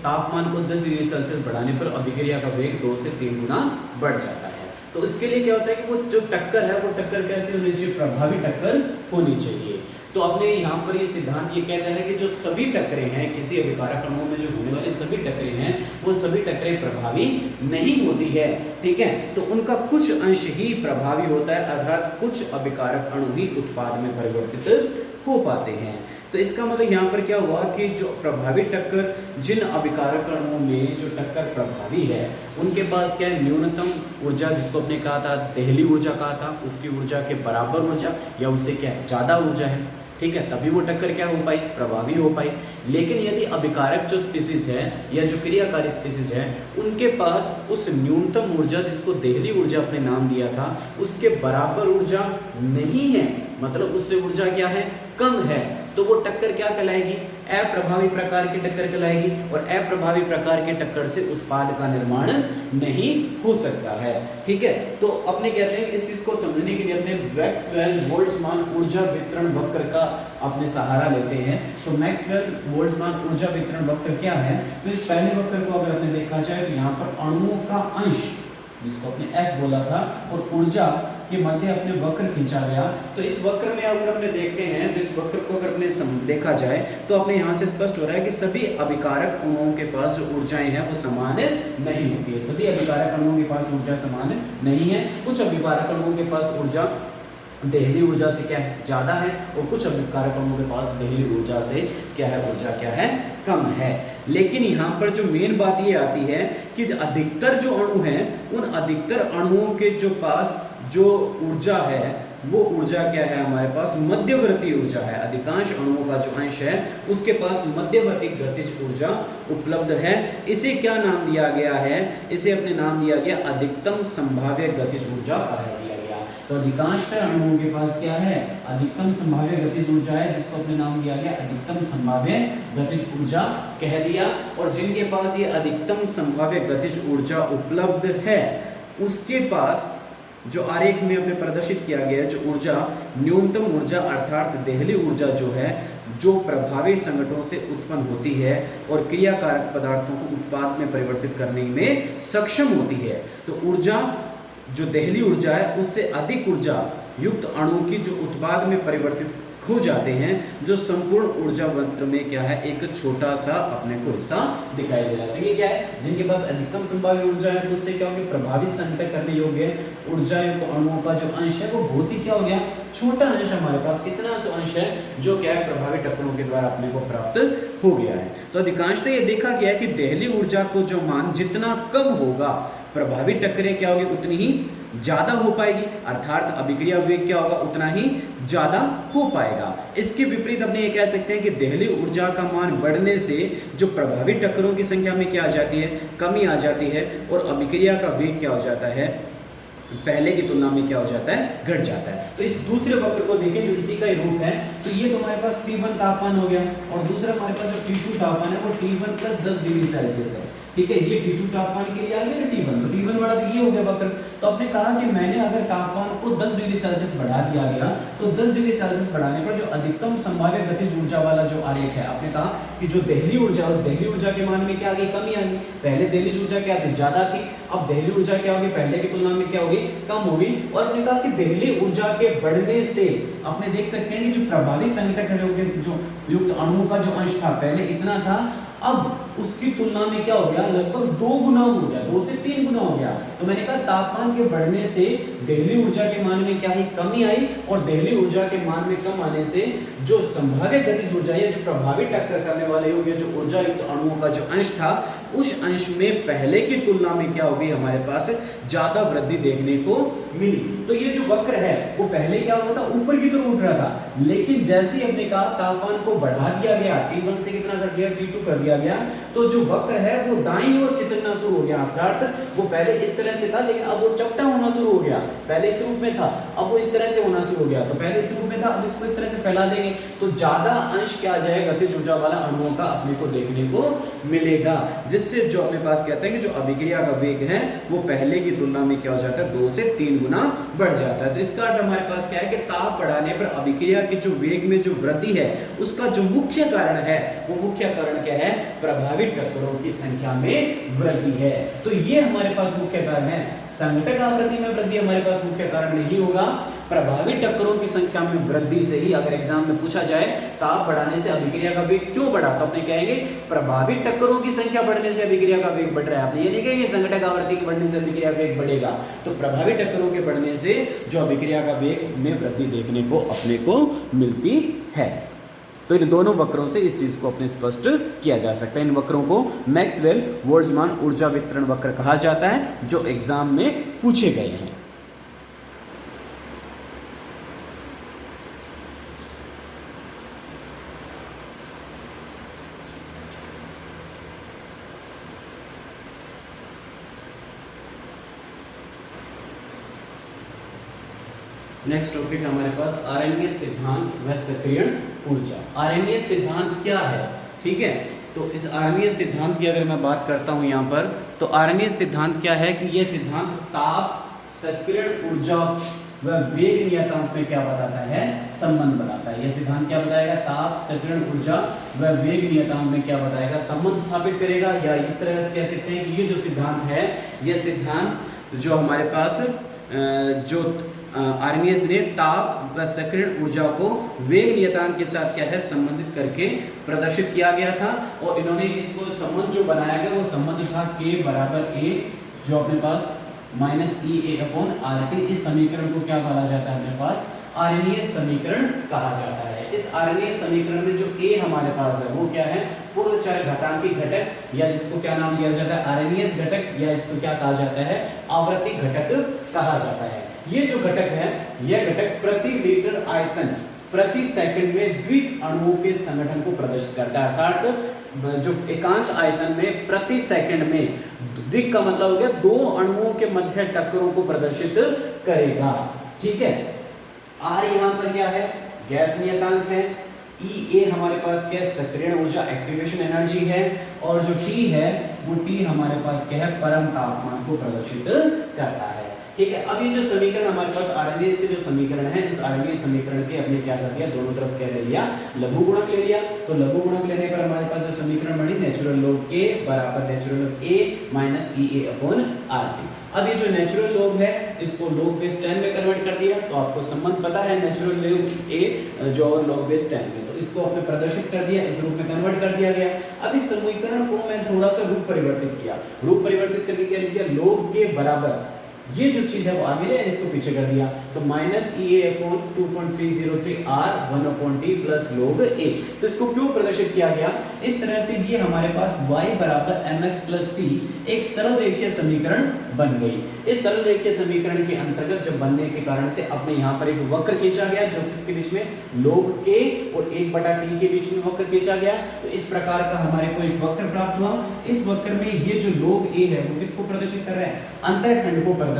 तापमान को 10 डिग्री सेल्सियस बढ़ाने पर अभिक्रिया का वेग 2 से 3 गुना बढ़ जाता है। तो इसके लिए क्या होता है कि वो जो टक्कर है वो टक्कर कैसे होनी चाहिए? प्रभावी टक्कर होनी चाहिए। तो अपने यहाँ पर ये सिद्धांत ये कहता है कि जो सभी टक्करें हैं, किसी अभिकारक अणुओं में जो होने वाली सभी टक्करें हैं, वो सभी टक्करें प्रभावी नहीं होती है, ठीक है। तो उनका कुछ अंश ही प्रभावी होता है, अर्थात कुछ अभिकारक अणु ही उत्पाद में परिवर्तित हो पाते हैं। तो इसका मतलब यहाँ पर क्या हुआ कि जो प्रभावी टक्कर, जिन अभिकारक अणुओं में जो टक्कर प्रभावी है उनके पास क्या है? न्यूनतम ऊर्जा, जिसको आपने कहा था देहली ऊर्जा कहा था, उसकी ऊर्जा के बराबर ऊर्जा या उससे क्या है? ज़्यादा ऊर्जा है, ठीक है, तभी वो टक्कर क्या हो पाई? प्रभावी हो पाई। लेकिन यदि अभिकारक जो स्पीसीज है या जो क्रियाकारी स्पीसीज है उनके पास उस न्यूनतम ऊर्जा, जिसको देहली ऊर्जा अपने नाम दिया था, उसके बराबर ऊर्जा नहीं है, मतलब उससे ऊर्जा क्या है? कम है, तो वो टक्कर क्या कहलाएगी? अप्रभावी प्रकार की टक्कर कहलाएगी। और अप्रभावी प्रकार के टक्कर से उत्पाद का निर्माण नहीं हो सकता है, ठीक है। तो अपने कहते हैं कि इस चीज को समझने के लिए अपने मैक्सवेल बोल्ट्जमान ऊर्जा वितरण वक्र का अपने सहारा लेते हैं। तो मैक्सवेल बोल्ट्जमान ऊर्जा वितरण वक्र क्या है? तो इस पहले वक्र को अगर अपने देखा जाए तो यहाँ पर अणुओं का अंश, जिसको अपने F बोला था, और ऊर्जा के मध्य अपने वक्र खींचा गया। तो इस वक्र में अगर अपने देखते हैं, तो इस वक्र को अगर अपने देखा जाए तो अपने यहाँ से स्पष्ट हो रहा है कि सभी अभिकारक अणुओं के पास जो ऊर्जाएं हैं वो समान नहीं होती है। सभी अभिकारक अणुओं के पास ऊर्जा समान नहीं है। कुछ अभिकारक अणुओं के पास ऊर्जा देहली ऊर्जा से क्या है? ज़्यादा है, और कुछ अभिकारक अणुओं के पास देहली ऊर्जा से क्या है? ऊर्जा क्या है? कम है। लेकिन यहाँ पर जो मेन बात ये आती है कि अधिकतर जो अणु हैं उन अधिकतर अणुओं के जो पास जो ऊर्जा है वो ऊर्जा क्या है? हमारे पास मध्यवर्ती ऊर्जा है। अधिकांश अणुओं का जो अंश है उसके पास मध्यवर्ती गतिज ऊर्जा उपलब्ध है। इसे क्या नाम दिया गया है? इसे अपने नाम दिया गया अधिकतम संभाव्य गतिज ऊर्जा कहा दिया गया। तो अधिकांश अणुओं के पास क्या है? अधिकतम संभाव्य गतिज ऊर्जा है, जिसको अपने नाम दिया गया अधिकतम संभाव्य गतिज ऊर्जा कह दिया। और जिनके पास ये अधिकतम संभाव्य गतिज ऊर्जा उपलब्ध है उसके पास जो आरेख में अपने प्रदर्शित किया गया जो ऊर्जा, न्यूनतम ऊर्जा अर्थात देहली ऊर्जा जो है, जो प्रभावी संगठनों से उत्पन्न होती है और क्रियाकारक पदार्थों को उत्पाद में परिवर्तित करने में सक्षम होती है। तो ऊर्जा जो देहली ऊर्जा है उससे अधिक ऊर्जा युक्त अणु की जो उत्पाद में परिवर्तित हो जाते हैं, जो संपूर्ण ऊर्जा वक्र में क्या है? एक छोटा सा अपने को हिस्सा दिखाई दे रहा है। ये क्या है? जिनके पास अधिकतम संभाव्य ऊर्जा है तो उससे क्या होगी? प्रभावित संघटक करने योग्य ऊर्जा युक्त अणुओं का जो अंश है वो बहुत ही क्या हो गया? छोटा अंश हमारे पास। कितना अंश है जो क्या है? प्रभावी टक्करों के द्वारा अपने को प्राप्त हो गया है। तो अधिकांशतः ये देखा गया है कि देहली ऊर्जा को जो मान जितना कम होगा, प्रभावी टक्करें क्या होगी? उतनी ही ज़्यादा हो पाएगी, अर्थात अभिक्रिया वेग क्या होगा? उतना ही ज़्यादा हो पाएगा। इसके विपरीत अपने ये कह सकते हैं कि देहली ऊर्जा का मान बढ़ने से जो प्रभावी टक्करों की संख्या में क्या आ जाती है? कमी आ जाती है, और अभिक्रिया का वेग क्या हो जाता है? पहले की तुलना में क्या हो जाता है? घट जाता है। तो इस दूसरे वक्र को देखें जो इसी का ही रूप है। तो ये तो हमारे पास T1 तापमान हो गया, और दूसरा हमारे पास जो T2 तापमान है वो T1 + 10 डिग्री सेल्सियस है। ठीक है, ये T2 तापमान के लिए आ गया T1, तो T1 बड़ा तो ये हो गया वक्र। तो आपने कहा कि मैंने अगर तापमान को 10 डिग्री सेल्सियस बढ़ा दिया गया तो 10 डिग्री सेल्सियस बढ़ाने पर जो अधिकतम संभाव्य गतिज ऊर्जा वाला जो आरेख है, आपने कहा कि जो दहली ऊर्जा, उस दहली ऊर्जा के मान में क्या आ गई, कमी आ गई। पहले दहली ऊर्जा क्या थी, ज्यादा थी, अब दहली ऊर्जा क्या होगी, पहले की तुलना में क्या होगी, कम होगी। और आपने कहा कि दहली ऊर्जा के बढ़ने से आपने देख सकते हैं कि जो प्रभावी संघटक है, जो युक्त अणुओं का जो अंश था पहले इतना था, अब उसकी तुलना में क्या हो गया, लगभग 2 गुना हो गया, 2 से 3 गुना हो गया। तो मैंने कहा तापमान के बढ़ने से दहली ऊर्जा के मान में क्या ही कमी आई, और दहली ऊर्जा के मान में कम आने से जो संभाव्य गतिज ऊर्जा है, जो प्रभावी टक्कर करने वाले योग्य जो ऊर्जा युक्त अणुओं का जो अंश था, उस अंश में पहले की तुलना में क्या होगी, हमारे पास ज्यादा वृद्धि देखने को मिली। तो ये जो वक्र है वो पहले क्या हो रहा था, ऊपर की तरफ उठ रहा था, लेकिन जैसे ही हमने कहा तापमान को बढ़ा दिया गया, T1 से कितना कर दिया, T2 कर दिया गया, तो जो वक्र है वो दाईं ओर खिसकना शुरू हो गया। अर्थात वो पहले इस तरह से था, लेकिन अब वो चपटा होना शुरू हो गया। पहले इस रूप में था, अब वो इस तरह से होना शुरू हो गया। तो पहले इस रूप में था, अब इसको इस तरह से फैला देंगे तो ज्यादा अंश क्या आ जाएगा, गतिज ऊर्जा वाला अणुओं का अपने को देखने को मिलेगा, जिससे जो अपने पास कहते हैं कि जो अभिक्रिया का वेग है वो पहले की तुलना में क्या हो जाता है, 2 से 3 गुना बढ़ जाता है। तो इसका अर्थ हमारे पास क्या है कि ताप बढ़ाने पर अभिक्रिया के जो वेग में जो वृद्धि है, उसका जो मुख्य कारण है, वो मुख्य कारण क्या है, प्रभावित टक्करों की संख्या में वृद्धि है। तो ये हमारे पास मुख्य कारण है। संघटक आवृत्ति में वृद्धि हमारे पास मुख्य कारण नहीं होगा, प्रभावित टक्करों की संख्या में वृद्धि से ही अगर एग्जाम में पूछा जाए ताप बढ़ाने से अभिक्रिया का वेग क्यों बढ़ा, तो अपने कहेंगे प्रभावित टक्करों की संख्या बढ़ने से अभिक्रिया का वेग बढ़ रहा है। आपने ये नहीं कहेंगे संघटक आवृत्ति के बढ़ने से अभिक्रिया वेग बढ़ेगा, तो प्रभावित टक्करों के बढ़ने से जो अभिक्रिया का वेग में वृद्धि देखने को अपने को मिलती है। तो इन दोनों वक्रों से इस चीज को अपने स्पष्ट किया जा सकता है। इन वक्रों को मैक्सवेल बोल्ट्जमान ऊर्जा वितरण वक्र कहा जाता है, जो एग्जाम में पूछे गए हैं। नेक्स्ट टॉपिक हमारे पास आरएनए सिद्धांत व सक्रियण ऊर्जा। आरएनए सिद्धांत क्या है, ठीक है। तो इस आरएनए सिद्धांत की अगर मैं बात करता हूं यहाँ पर, तो आरएनए सिद्धांत क्या है कि यह सिद्धांत ताप, सक्रियण ऊर्जा व वेग नियतांक में क्या बताता है, संबंध बताता है। यह सिद्धांत क्या बताएगा, ताप, सक्रियण ऊर्जा व वेग नियतांक में क्या बताएगा, संबंध स्थापित करेगा। या इस तरह से कह सकते हैं कि ये जो सिद्धांत है, यह सिद्धांत जो हमारे पास जो आर्नियस ने ताप व सक्रियण ऊर्जा को वेग नियतांक के साथ क्या है संबंधित करके प्रदर्शित किया गया था। और इन्होंने इसको संबंध जो बनाया गया वो संबंध था K बराबर A, जो अपने पास माइनस EA/RT। इस समीकरण को क्या बोला जाता है, अपने पास आरएनए समीकरण कहा जाता है। इस आरएनए समीकरण में जो A हमारे पास है वो क्या है, पूर्ण चर घातांकी घटक, या जिसको क्या नाम दिया जाता है, आरएनएस घटक, या इसको क्या कहा जाता है, आवर्ती घटक कहा जाता है। ये जो घटक है, यह घटक प्रति लीटर आयतन प्रति सेकंड में द्विक अणुओं के संगठन को प्रदर्शित करता है। अर्थात जो एकांक आयतन में प्रति सेकंड में, द्विक का मतलब हो गया दो अणुओं के मध्य टक्करों को प्रदर्शित करेगा, ठीक है। आर यहाँ पर क्या है, गैस नियतांक है। E हमारे पास क्या है, सक्रियण ऊर्जा, एक्टिवेशन एनर्जी है। और जो T है वो T हमारे पास क्या है, परम तापमान को प्रदर्शित करता है, ठीक है। अब ये जो समीकरण हमारे पास आरएनए के जो समीकरण है, इस आरएनए समीकरण के अपने क्या कर दिया, दोनों तरफ क्या ले लिया, लघु गुणक ले लिया। तो लघु गुणक लेने पर हमारे पास जो समीकरण बनी, नेचुरल लॉग K बराबर natural log A minus EA/RT। अब ये जो नेचुरल लॉग है इसको लॉग बेस 10 में कन्वर्ट कर दिया, तो आपको संबंध पता है नेचुरल लॉग A जो लॉग बेस 10 में, तो इसको आपने प्रदर्शित कर दिया, इस रूप में कन्वर्ट कर दिया गया। अब इस समीकरण को मैं थोड़ा सा रूप परिवर्तित किया। रूप परिवर्तित करने के लिए लॉग के बराबर ये जो चीज है वो आगे ले, इसको पीछे कर दिया, तो minus EA/2.303 R 1/T plus log A। तो इसको क्यों प्रदर्शित किया गया, इस तरह से ये हमारे पास y बराबर mx प्लस c एक सरल रेखीय समीकरण बन गई। इस सरल रेखीय समीकरण के अंतर्गत जब बनने के कारण से अपने यहाँ पर एक वक्र खींचा गया, जो किसके बीच में, log K और 1/T के बीच में वक्र खींचा गया। तो इस प्रकार का हमारे को एक वक्र प्राप्त हुआ। इस वक्र में ये जो log A है वो किसको प्रदर्शित कर रहा है, अंतःखंड को प्रदर्शित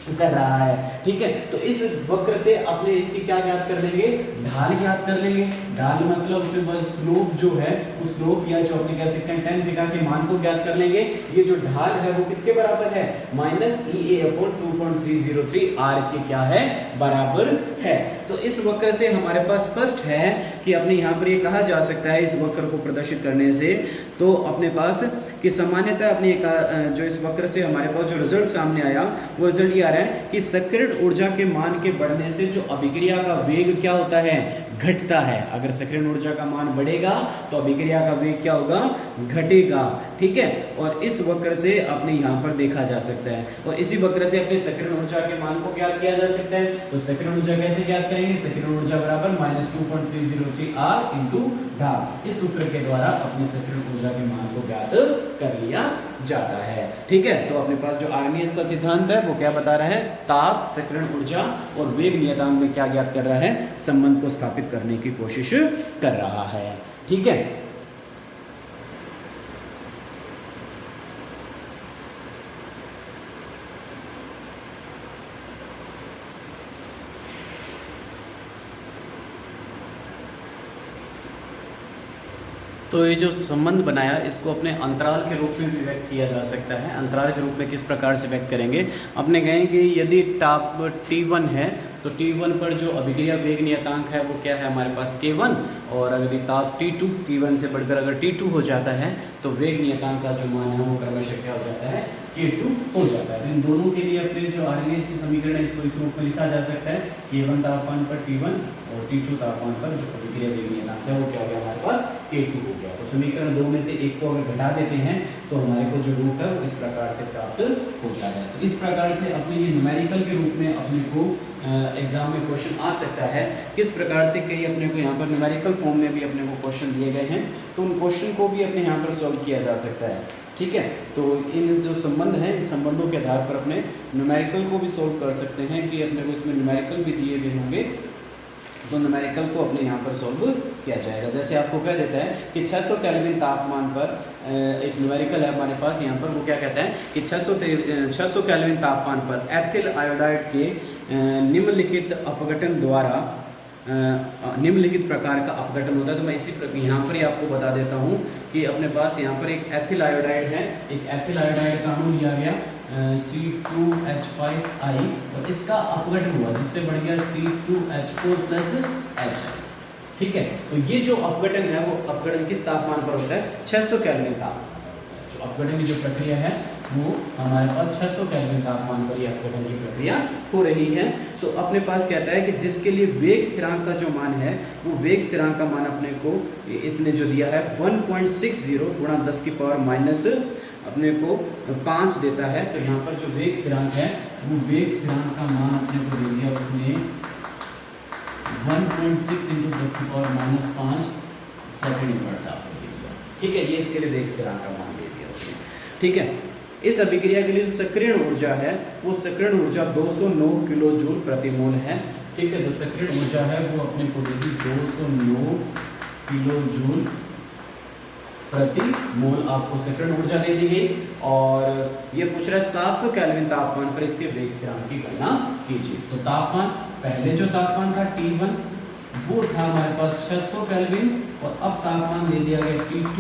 कर रहा है। ठीक है, तो इस वक्र से अपने इसकी क्या ज्ञात कर लेंगे, ढाल ज्ञात कर लेंगे। ढाल मतलब अपने पास स्लोप जो है, उस स्लोप या जो अपने कह सकते हैं tan थीटा के मान को ज्ञात कर लेंगे। ये जो ढाल है वो किसके बराबर है, -EA/2.303 r के क्या है, बराबर है। तो इस वक्र से हमारे पास स्पष्ट है कि अपने यहाँ पर ये कहा जा सकता है इस वक्र को प्रदर्शित करने से, तो अपने पास कि सामान्यतः अपने जो इस वक्र से हमारे पास जो रिजल्ट सामने आया वो रिजल्ट ये आ रहा है कि सक्रिय ऊर्जा के मान के बढ़ने से जो अभिक्रिया का वेग क्या होता है, घटता है। अगर सक्रिय ऊर्जा का मान बढ़ेगा तो अभिक्रिया का वेग क्या होगा, घटेगा। ठीक है, और इस वक्र से अपने यहाँ पर देखा जा सकता है, और इसी वक्र से अपने सक्रिय ऊर्जा के मान को ज्ञात किया जा सकता है। तो सक्रिय ऊर्जा कैसे ज्ञात करेंगे, सक्रिय ऊर्जा बराबर -2.303 r इंटू ढाल। इस सूत्र के द्वारा अपने सक्रिय ऊर्जा के मान को ज्ञात कर लिया जाता है। ठीक है, तो अपने पास जो आर्मीनियस का सिद्धांत है वो क्या बता रहा है, ताप, सक्रिय ऊर्जा और वेग नियतांक में क्या ज्ञात कर रहा है, संबंध को स्थापित करने की कोशिश कर रहा है। ठीक है, तो ये जो संबंध बनाया इसको अपने अंतराल के रूप में भी व्यक्त किया जा सकता है। अंतराल के रूप में किस प्रकार से व्यक्त करेंगे, अपने कहें कि यदि ताप T1 है तो T1 पर जो अभिक्रिया वेग नियतांक है वो क्या है हमारे पास K1, और यदि ताप T2 T1 से बढ़कर अगर T2 हो जाता है तो वेग नियतांक का जो मान है वो क्रमशः क्या हो जाता है, K2 हो जाता है। इन दोनों के लिए अपने जो आर्मीनियस की समीकरण है इसको इस रूप में लिखा जा सकता है, K1 तापमान पर T1 और T2 तापमान पर जो अभिक्रिया वेग नियतांक है वो क्या हो गया हमारे पास, K2 हो गया। तो समीकरण 2 में से एक को अगर घटा देते हैं तो हमारे को जो रूप है वो इस प्रकार से प्राप्त हो जाता है। तो इस प्रकार से अपने ये न्यूमेरिकल के रूप में अपने को एग्जाम में क्वेश्चन आ सकता है। किस प्रकार से कई अपने को यहाँ पर न्यूमेरिकल फॉर्म में भी अपने को क्वेश्चन दिए गए हैं, तो उन क्वेश्चन को भी अपने यहाँ पर सॉल्व किया जा सकता है। ठीक है, तो इन जो संबंध हैं इन संबंधों के आधार पर अपने न्यूमेरिकल को भी सॉल्व कर सकते हैं कि अपने को इसमें न्यूमेरिकल भी दिए गए होंगे, तो न्यूमेरिकल को अपने यहाँ पर सॉल्व किया जाएगा। जैसे आपको कह देता है कि 600 केल्विन तापमान पर एक न्यूमेरिकल है हमारे पास यहाँ पर, वो क्या कहता है कि 600 केल्विन तापमान पर एथिल आयोडाइड के निम्नलिखित अपघटन द्वारा निम्नलिखित प्रकार का अपघटन होता है। तो मैं इसी यहाँ पर ही आपको बता देता हूँ कि अपने पास यहाँ पर एक एथिल आयोडाइड है, एक एथिल आयोडाइड का अणु लिया गया C2H5I और इसका अपघटन हुआ जिससे बन गया C2H4+H। ठीक है, तो ये जो अपघटन है वो अपघटन किस तापमान पर होता है, 600 केल्विन तापमान। जो अपघटन की जो प्रक्रिया है वो हमारे पास 600 केल्विन तापमान पर यह अपघटन की प्रक्रिया हो रही है। तो अपने पास कहता है कि जिसके लिए वेग स्थिरांक का जो मान है वो वेग स्थिरांक का मान अपने को इसने जो दिया है 1.60 गुणा 10 की पावर माइनस अपने को 5 देता है। तो यहाँ पर जो वेग स्थिरांक है वो वेग स्थिरांक का मान अपने को दे दिया उसने 1.6 × 10 की पावर -5 सेकंड इनवर्स आपको दे दिया। ठीक है, ये इसके लिए वेग स्थिरांक का मान दे दिया उसने। ठीक है, इस अभिक्रिया के लिए सक्रिय ऊर्जा है वो सक्रिय ऊर्जा 209 किलो जूल प्रति मोल है। ठीक है, तो सक्रिय ऊर्जा है वो अपने को देगी 209 किलो जूल प्रति मोल आपको सक्रिय ऊर्जा दे दी गई, और ये पूछ रहा है 700 केल्विन तापमान पर इसके वेग स्थिरांक की गणना कीजिए। तो तापमान, पहले जो तापमान था T1 वो था हमारे पास 600 केल्विन, और अब तापमान दे दिया गया T2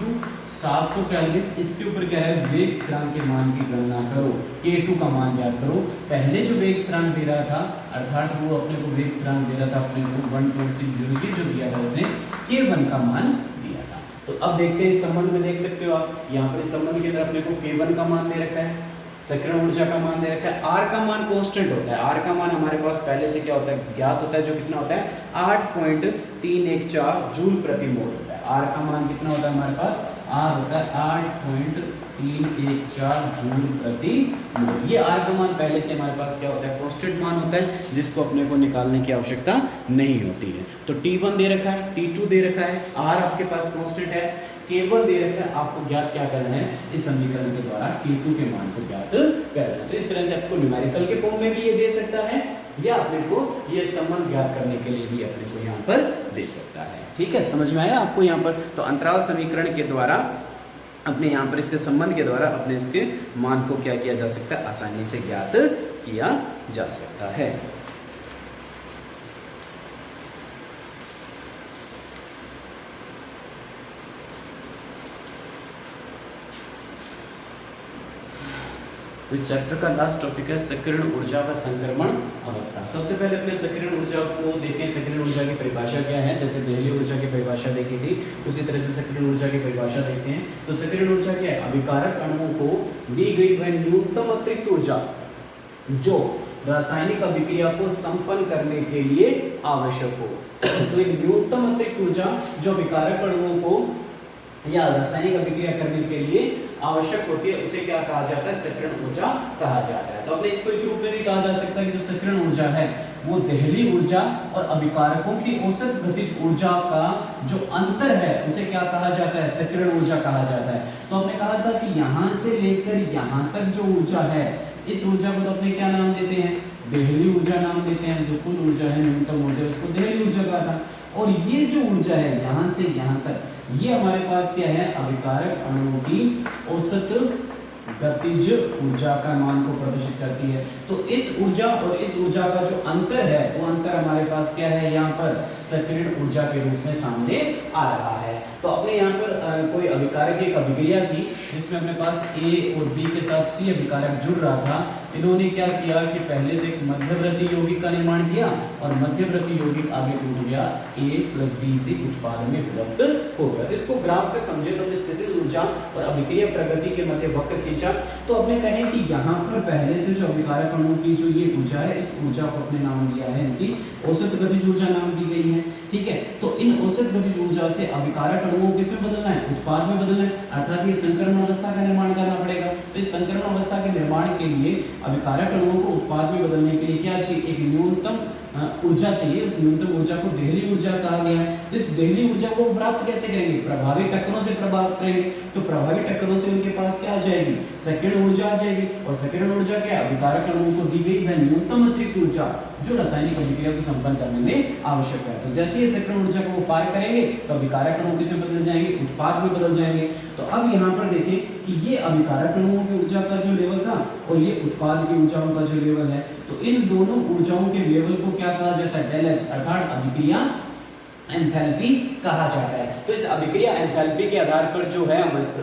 700 केल्विन। इसके ऊपर क्या है, वेग स्थिरांक के मान की गणना करो, K2 का मान ज्ञात करो। पहले जो वेग स्थिरांक दे रहा था अर्थात वो अपने को वेग स्थिरांक दे रहा था अपने को 1.60 के जो दिया था उसने K1 का मान दिया था। तो अब देखते हैं इस संबंध में, देख सकते हो आप यहाँ पर इस संबंध के अंदर अपने को K1 का मान दे रखा है, सक्रिय ऊर्जा का मान दे रखा है, R का मान कांस्टेंट होता है। R का मान हमारे पास पहले से क्या होता है, ज्ञात होता है, जो कितना होता है 8.314 जूल प्रति मोल होता है। R का मान कितना होता है हमारे पास, R होता है 8.314 जूल प्रति मोल। ये R का मान पहले से हमारे पास क्या होता है, कांस्टेंट मान होता है, जिसको अपने को निकालने की आवश्यकता नहीं होती है। तो T1 दे रखा है, T2 दे रखा है, R आपके पास कांस्टेंट है, K1 दे रखा है। आपको ज्ञात क्या करना है, इस समीकरण के द्वारा K2 के मान को ज्ञात करना है। तो इस तरह से आपको न्यूमेरिकल के फॉर्म में भी ये दे सकता है, या अपने को ये संबंध ज्ञात करने के लिए भी अपने को यहाँ पर दे सकता है। ठीक है, समझ में आया आपको यहाँ पर। तो अंतराल समीकरण के द्वारा अपने यहाँ पर इसके संबंध के द्वारा अपने इसके मान को क्या किया जा सकता है, आसानी से ज्ञात किया जा सकता है। तो इस चैप्टर का लास्ट टॉपिक है सक्रियण ऊर्जा व संक्रमण अवस्था। सबसे पहले अपने सक्रियण ऊर्जा को देखें। सक्रियण ऊर्जा की परिभाषा क्या है? जैसे देहली ऊर्जा की परिभाषा देखी थी, उसी तरह से सक्रियण ऊर्जा की परिभाषा देखते हैं। तो सक्रियण ऊर्जा क्या है? अभिकारक अणुओं को दी गई वह न्यूनतम अतिरिक्त ऊर्जा जो रासायनिक अभिक्रिया को संपन्न करने के लिए आवश्यक हो। तो एक न्यूनतम अतिरिक्त ऊर्जा जो अभिकारक अणुओं को या रासायनिक अभिक्रिया करने के लिए आवश्यक होती है, उसे क्या कहा जाता है? सक्रियण ऊर्जा कहा जाता है। तो अपने इसको इस रूप में भी कहा जा सकता है कि जो सक्रियण ऊर्जा है वो देहली ऊर्जा और अभिकारकों की औसत गतिज ऊर्जा का जो अंतर है उसे क्या कहा जाता है? सक्रियण ऊर्जा कहा जाता है। तो हमने कहा था कि यहाँ से लेकर यहाँ तक जो ऊर्जा है, इस ऊर्जा को तो अपने क्या नाम देते हैं? देहली ऊर्जा नाम देते हैं। जो कुल ऊर्जा है, न्यूनतम ऊर्जा, उसको देहली ऊर्जा कहा था। और ये जो ऊर्जा है यहाँ से यहाँ तक, ये हमारे पास क्या है? अभिकारक अणुओं की औसत गतिज ऊर्जा का मान को प्रदर्शित करती है। तो इस ऊर्जा और इस ऊर्जा का जो अंतर है, वो अंतर हमारे पास क्या है? यहाँ पर सक्रियण ऊर्जा के रूप में सामने आ रहा है। तो अपने यहाँ पर कोई अभिकारक एक अभिक्रिया थी जिसमें अपने पास A और B के साथ C अभिकारक जुड़ रहा था। इन्होंने क्या किया कि पहले तो एक मध्यवर्ती यौगिक का निर्माण किया और मध्यवर्ती यौगिक आगे टूट गया, A + BC उत्पाद में विभक्त हो गया। तो इसको ग्राफ से समझे तो स्थितिज ऊर्जा और अभिक्रिया प्रगति के मध्य वक्र खींचा। तो अपने कहें कि यहाँ पर पहले से जो अभिकारक अणुओं की जो ये ऊर्जा है, इस ऊर्जा को अपने नाम दिया है, इनकी औसत गतिज ऊर्जा नाम दी गई है। ठीक है, तो इन औसत गतिज ऊर्जा से अभिकारक अणुओं को किसमें बदलना है? उत्पाद में बदलना है, अर्थात ये संक्रमण अवस्था का निर्माण करना पड़ेगा। तो इस संक्रमण अवस्था के निर्माण के लिए अभिकारक अणुओं को उत्पाद में बदलने के लिए क्या चाहिए? एक न्यूनतम ऊर्जा चाहिए। उस न्यूनतम ऊर्जा को देहली ऊर्जा कहा गया है। तो इस देहली ऊर्जा को प्राप्त कैसे करेंगे? प्रभावी टक्करों से प्राप्त करेंगे। तो प्रभावी टक्करों से उनके पास क्या आ जाएगी? सक्रियण ऊर्जा आ जाएगी। और सक्रियण ऊर्जा क्या? अभिकारक अणुओं को दी गई वह न्यूनतम अतिरिक्त ऊर्जा जो रासायनिक अभिक्रिया को संपन्न करने में आवश्यक है। तो जैसे ही सक्रियण ऊर्जा को वो पार करेंगे तो अभिकारक अणु किसमें बदल जाएंगे? उत्पाद में बदल जाएंगे। तो अब यहाँ पर देखें कि ये अभिकारक अणुओं की ऊर्जा का जो लेवल था और ये उत्पाद की ऊर्जाओं का जो लेवल है, तो इन दोनों ऊर्जाओं के लेवल को क्या कहा जाता है? डेल H, अर्थात अभिक्रिया एंथैल्पी कहा जाता है। तो इस अभिक्रिया एंथैल्पी के आधार पर जो है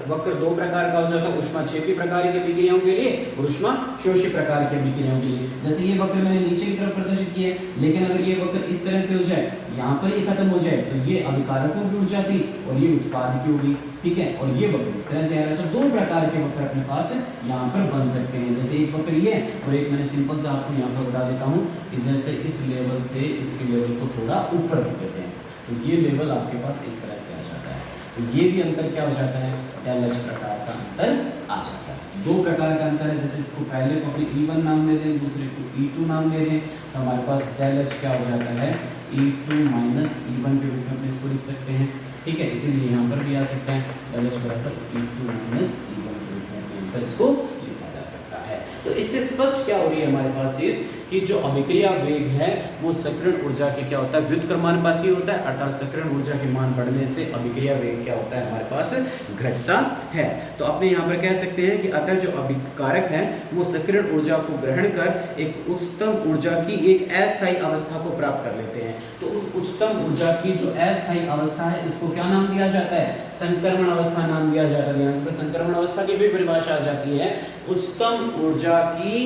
वक्र दो प्रकार का हो जाता है, ऊष्माक्षेपी प्रकार की अभिक्रियाओं के लिए और ऊष्माशोषी प्रकार की अभिक्रियाओं के लिए। जैसे ये वक्र मैंने नीचे की तरफ प्रदर्शित किया है, लेकिन अगर ये वक्र इस तरह से हो जाए, यहाँ पर ये खत्म हो जाए, तो ये अभिकारकों की ऊर्जा थी और ये उत्पाद की होगी। ठीक है, और ये वक्र इस तरह से आ रहा है। तो दो प्रकार के वक्र अपने पास यहाँ पर बन सकते हैं। जैसे एक वक्र ये और एक मैंने सिंपल से आपको यहाँ पर बता देता हूँ कि जैसे इस लेवल से इसके लेवल को थोड़ा ऊपर रख देते हैं, तो ये लेवल आपके पास इस तरह से आ जाता है। तो ये भी अंतर क्या हो जाता है? डेल H प्रकार का अंतर आ जाता है। दो प्रकार का अंतर है। जैसे इसको पहले को अपने E1 नाम दे दें, दूसरे को E2 नाम दे दें, तो हमारे पास डेल H क्या हो जाता है? E2 - E1 के रूप में अपने इसको लिख सकते हैं। ठीक है, इसीलिए यहाँ पर भी आ सकता है डेल H बराबर E2 - E1 के रूप में यहाँ पर इसको लिखा जा सकता है। तो इससे स्पष्ट क्या हो रही है हमारे पास चीज कि जो अभिक्रिया वेग है वो सक्रियण ऊर्जा के क्या होता है? व्युत्क्रमानुपाती होता है, अर्थात सक्रियण ऊर्जा के मान बढ़ने से अभिक्रिया वेग क्या होता है? हमारे पास घटता है। तो अपने यहाँ पर कह सकते हैं कि अतः जो अभिकारक है वो सक्रियण ऊर्जा को ग्रहण कर एक उच्चतम ऊर्जा की एक अस्थायी अवस्था को प्राप्त कर लेते हैं। तो उस उच्चतम ऊर्जा की जो अस्थायी अवस्था है, इसको क्या नाम दिया जाता है? संक्रमण अवस्था नाम दिया जाता है। यहाँ पर संक्रमण अवस्था की भी परिभाषा आ जाती है, उच्चतम ऊर्जा की,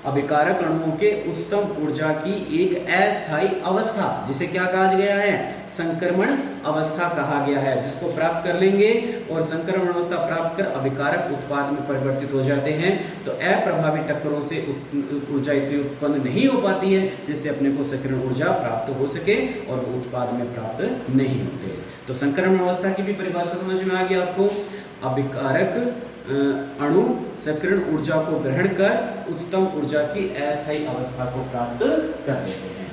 अभिकारक अणुओं के उच्चतम ऊर्जा की एक अस्थायी अवस्था, जिसे क्या कहा गया है? संक्रमण अवस्था कहा गया है, जिसको प्राप्त कर लेंगे और संक्रमण अवस्था प्राप्त कर अभिकारक उत्पाद में परिवर्तित हो जाते हैं। तो अप्रभावी टक्करों से ऊर्जा इतनी उत्पन्न नहीं हो पाती है जिससे अपने को सक्रियण ऊर्जा प्राप्त हो सके और वो उत्पाद में प्राप्त नहीं होते। तो संक्रमण अवस्था की भी परिभाषा समझ में आ गई आपको। अभिकारक अणु सक्रियण ऊर्जा को ग्रहण कर उच्चतम ऊर्जा की अस्थायी अवस्था को प्राप्त कर लेते हैं।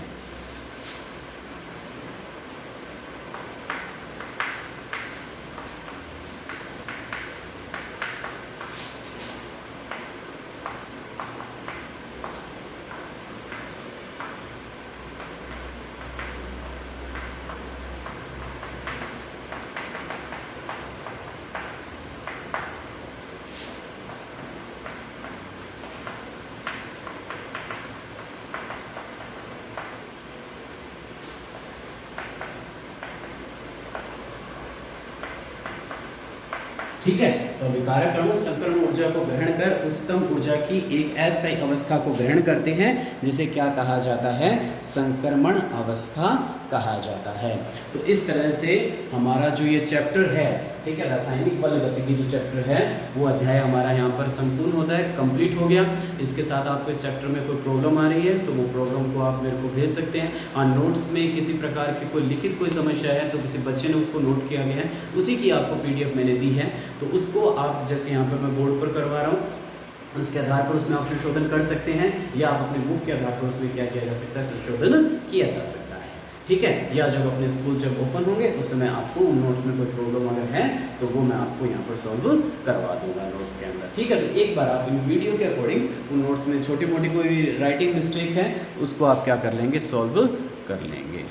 ठीक है। तो विकारक अणु संक्रमण ऊर्जा को ग्रहण कर उच्चतम ऊर्जा की एक अस्थायी अवस्था को ग्रहण करते हैं, जिसे क्या कहा जाता है, संक्रमण अवस्था कहा जाता है। तो इस तरह से हमारा जो ये चैप्टर है, ठीक है, रासायनिक बल गतिकी जो चैप्टर है वो अध्याय हमारा यहाँ पर संपूर्ण होता है, कंप्लीट हो गया। इसके साथ आपको इस चैप्टर में कोई प्रॉब्लम आ रही है तो वो प्रॉब्लम को आप मेरे को भेज सकते हैं। और नोट्स में किसी प्रकार की कोई लिखित कोई समस्या है तो किसी बच्चे ने उसको नोट किया गया है, उसी की आपको PDF मैंने दी है, तो उसको आप जैसे यहाँ पर मैं बोर्ड पर करवा रहा हूँ उसके आधार पर उसमें आप संशोधन कर सकते हैं, या आप अपने बुक के आधार पर उसमें क्या किया जा सकता है, संशोधन किया जा सकता है। ठीक है, या जब अपने स्कूल जब ओपन होंगे उस समय आपको उन नोट्स में कोई प्रॉब्लम अगर है तो वो मैं आपको यहाँ पर सॉल्व करवा दूंगा नोट्स के अंदर। ठीक है, तो एक बार आप इन वीडियो के अकॉर्डिंग उन नोट्स में छोटी मोटी कोई राइटिंग मिस्टेक है उसको आप क्या कर लेंगे, सॉल्व कर लेंगे।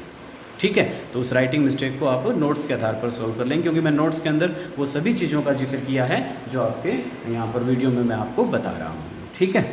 ठीक है, तो उस राइटिंग मिस्टेक को आप नोट्स के आधार पर सॉल्व कर लेंगे, क्योंकि मैं नोट्स के अंदर वो सभी चीज़ों का जिक्र किया है जो आपके यहाँ पर वीडियो में मैं आपको बता रहा हूँ। ठीक है।